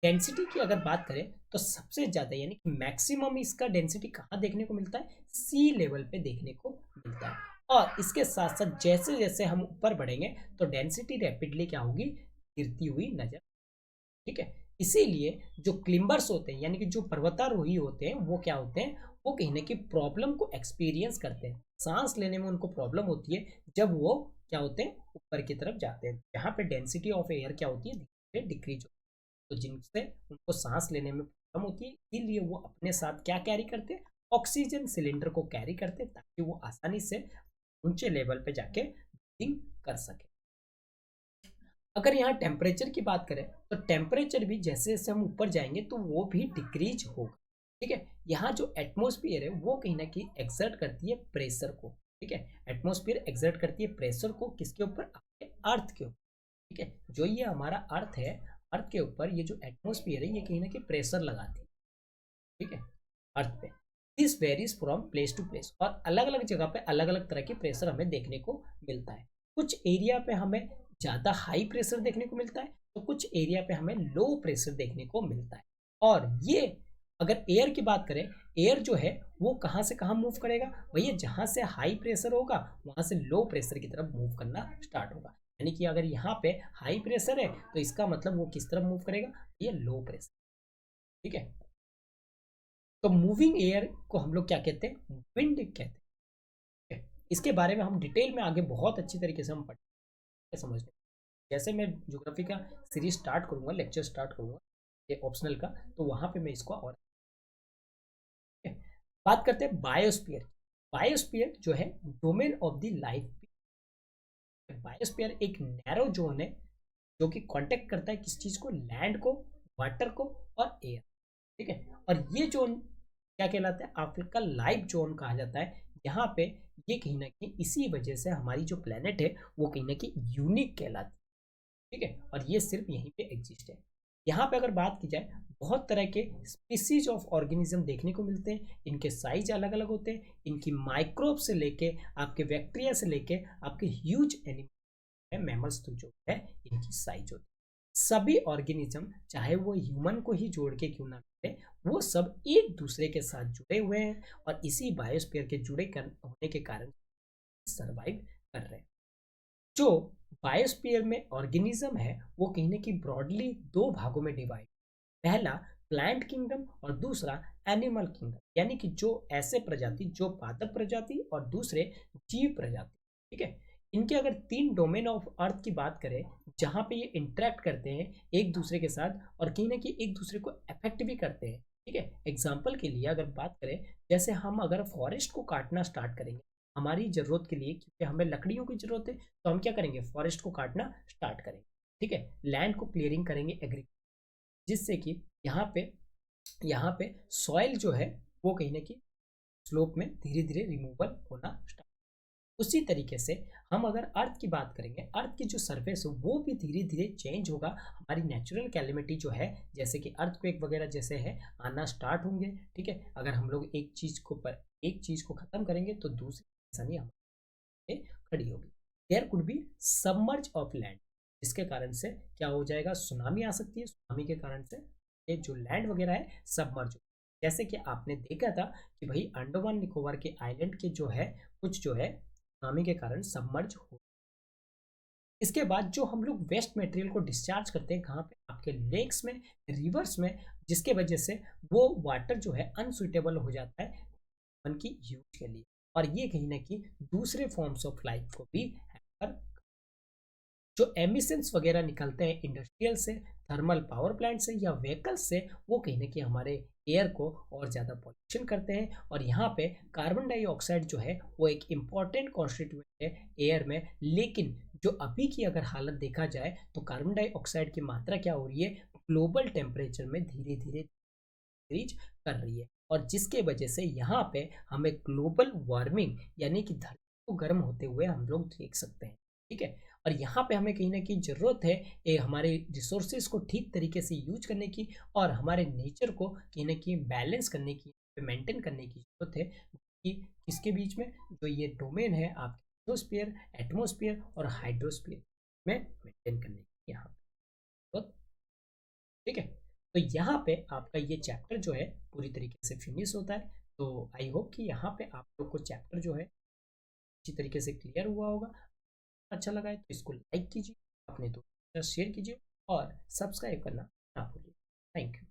डेंसिटी की अगर बात करें तो सबसे ज़्यादा यानी कि मैक्सिमम इसका डेंसिटी कहाँ देखने को मिलता है, सी लेवल पे देखने को मिलता है। और इसके साथ साथ जैसे जैसे हम ऊपर बढ़ेंगे तो डेंसिटी रैपिडली क्या होगी, गिरती हुई नजर। ठीक है, इसीलिए जो क्लिम्बर्स होते हैं यानी कि जो पर्वतारोही होते हैं वो क्या होते हैं, वो कहीं ना कहीं प्रॉब्लम को एक्सपीरियंस करते हैं, सांस लेने में उनको प्रॉब्लम होती है जब वो क्या होते हैं, ऊपर की तरफ जाते हैं, जहाँ पे डेंसिटी ऑफ एयर क्या होती है, डिक्रीज होती है। तो जिनसे उनको सांस लेने में प्रॉब्लम होती है, इसीलिए वो अपने साथ क्या कैरी करते हैं, ऑक्सीजन सिलेंडर को कैरी करते हैं, ताकि वो आसानी से ऊंचे लेवल पे जाके ब्रीथिंग कर सके। अगर यहाँ टेम्परेचर की बात करें तो टेम्परेचर भी जैसे जैसे हम ऊपर जाएंगे तो वो भी डिक्रीज होगा। ठीक है, यहाँ जो एटमोस्फियर है वो कहीं ना कहीं एक्सर्ट करती है प्रेशर को। ठीक है, एटमोस्फियर एक्सर्ट करती है प्रेशर को किसके ऊपर, आपके अर्थ के ऊपर। ठीक है, जो ये हमारा अर्थ है, अर्थ के ऊपर ये जो एटमोस्फियर है ये कहीं ना कहीं प्रेशर लगाती है। ठीक है, अर्थ पे this varies from place to place, और अलग अलग जगह पे अलग अलग तरह की प्रेशर हमें देखने को मिलता है। कुछ एरिया पे हमें ज़्यादा हाई प्रेशर देखने को मिलता है तो कुछ एरिया पे हमें लो प्रेशर देखने को मिलता है। और ये अगर एयर की बात करें, एयर जो है वो कहाँ से कहाँ मूव करेगा, भैया जहाँ से हाई प्रेशर होगा वहाँ से लो प्रेशर की तरफ मूव करना स्टार्ट होगा। यानी कि अगर यहाँ पे हाई प्रेशर है तो इसका मतलब वो किस तरफ मूव करेगा, ये लो प्रेशर। ठीक है, तो मूविंग एयर को हम लोग क्या कहते हैं, विंड कहते हैं। इसके बारे में हम डिटेल में आगे बहुत अच्छी तरीके से हम पढ़ेंगे समझने। जैसे मैं ज्योग्राफी का सीरीज स्टार्ट करूंगा, लेक्चर स्टार्ट करूंगा ये ऑप्शनल का, तो वहां पे मैं इसको और बात करते हैं बायोस्फीयर। बायोस्फीयर जो है domain of the life. Biosphere एक नैरो जोन है जो कि कांटेक्ट करता है किस चीज को, लैंड को, वाटर को और एयर। ठीक है, और ये जोन क्या कहलाता है, आपका लाइफ जोन कहा जाता है। यहाँ पे ये कहीं ना कहीं इसी वजह से हमारी जो प्लेनेट है वो कहीं ना कहीं यूनिक कहलाती है। ठीक है, और ये सिर्फ यहीं पे एग्जिस्ट है। यहाँ पे अगर बात की जाए, बहुत तरह के स्पीसीज ऑफ ऑर्गेनिज्म देखने को मिलते हैं, इनके साइज अलग अलग होते हैं, इनकी माइक्रोब से लेके आपके बैक्टीरिया से लेके आपके ह्यूज एनिमल है, मैमल्स तो जो है इनकी साइज होती है। सभी ऑर्गेनिज्म चाहे वो ह्यूमन को ही जोड़ के क्यों ना मिले, वो सब एक दूसरे के साथ जुड़े हुए हैं और इसी बायोस्फीयर के होने के कारण सरवाइव कर रहे हैं। जो बायोस्फीयर में ऑर्गेनिज्म है वो कहीं ना कहीं ब्रॉडली दो भागों में डिवाइड, पहला प्लांट किंगडम और दूसरा एनिमल किंगडम, यानी कि जो ऐसे प्रजाति जो पादप प्रजाति और दूसरे जीव प्रजाति। ठीक है, इनके अगर तीन डोमेन ऑफ अर्थ की बात करें जहां पे ये इंटरेक्ट करते हैं एक दूसरे के साथ और कहीं ना कहीं एक दूसरे को अफेक्ट भी करते हैं। ठीक है, एग्जाम्पल के लिए अगर बात करें, जैसे हम अगर फॉरेस्ट को काटना स्टार्ट करेंगे हमारी जरूरत के लिए, क्योंकि हमें लकड़ियों की जरूरत है, तो हम क्या करेंगे, फॉरेस्ट को काटना स्टार्ट करेंगे। ठीक है, लैंड को क्लियरिंग करेंगे एग्रीकल्चर, जिससे कि यहाँ पे सॉइल जो है वो कहीं ना कहीं स्लोप में धीरे धीरे रिमूवल होना स्टार्ट। उसी तरीके से हम अगर अर्थ की बात करेंगे, अर्थ की जो सरफेस है वो भी धीरे धीरे चेंज होगा, हमारी नेचुरल कैलेमिटी जो है जैसे कि अर्थक्वेक वगैरह जैसे है आना स्टार्ट होंगे। ठीक है, अगर हम लोग एक चीज को खत्म करेंगे तो दूसरी परेशानी हमारे खड़ी होगी। There could be submerge of land, जिसके कारण से क्या हो जाएगा, सुनामी आ सकती है, सुनामी के कारण से ये जो लैंड वगैरह है सबमर्ज हो। जैसे कि आपने देखा था कि भाई अंडमान निकोबार के आइलैंड के जो है कुछ जो है सुनामी के कारण सबमर्ज हो। इसके बाद जो हम लोग वेस्ट मटेरियल को डिस्चार्ज करते हैं कहाँ पे, आपके लेक्स में, रिवर्स में, जिसके वजह से वो वाटर जो है अनसुइटेबल हो जाता है उनकी यूज के लिए, और ये कहीं ना कहीं दूसरे फॉर्म्स ऑफ लाइफ को भी हैम्पर। जो एमिशंस वगैरह निकलते हैं इंडस्ट्रियल से, थर्मल पावर प्लांट से या व्हीकल्स से, वो कहीं ना कहीं हमारे एयर को और ज़्यादा पॉल्यूशन करते हैं। और यहाँ पे कार्बन डाइऑक्साइड जो है वो एक इम्पॉर्टेंट कॉन्स्टिट्यूएंट है एयर में, लेकिन जो अभी की अगर हालत देखा जाए तो कार्बन डाइऑक्साइड की मात्रा क्या हो रही है, ग्लोबल टेम्परेचर में धीरे धीरे रीच कर रही है, और जिसके वजह से यहाँ पे हमें ग्लोबल वार्मिंग यानी कि धरती को गर्म होते हुए हम लोग देख सकते हैं। ठीक है, और यहाँ पे हमें कहीं ना कहीं जरूरत है हमारे रिसोर्सेज को ठीक तरीके से यूज करने की और हमारे नेचर को कहीं ना कहीं बैलेंस करने की, मेंटेन करने की जरूरत है, कि किसके बीच में, जो ये डोमेन है आपके लिथोस्फीयर, एटमोस्फियर और हाइड्रोस्फीयर में मेंटेन करने की यहाँ पे। ठीक है, तो यहाँ पे आपका ये चैप्टर जो है पूरी तरीके से फिनिश होता है। तो आई होप कि यहाँ पे आप लोग को चैप्टर जो है अच्छी तरीके से क्लियर हुआ होगा। अच्छा लगा है तो इसको लाइक कीजिए, अपने दोस्तों के साथ शेयर कीजिए और सब्सक्राइब करना ना भूलिए। Thank you.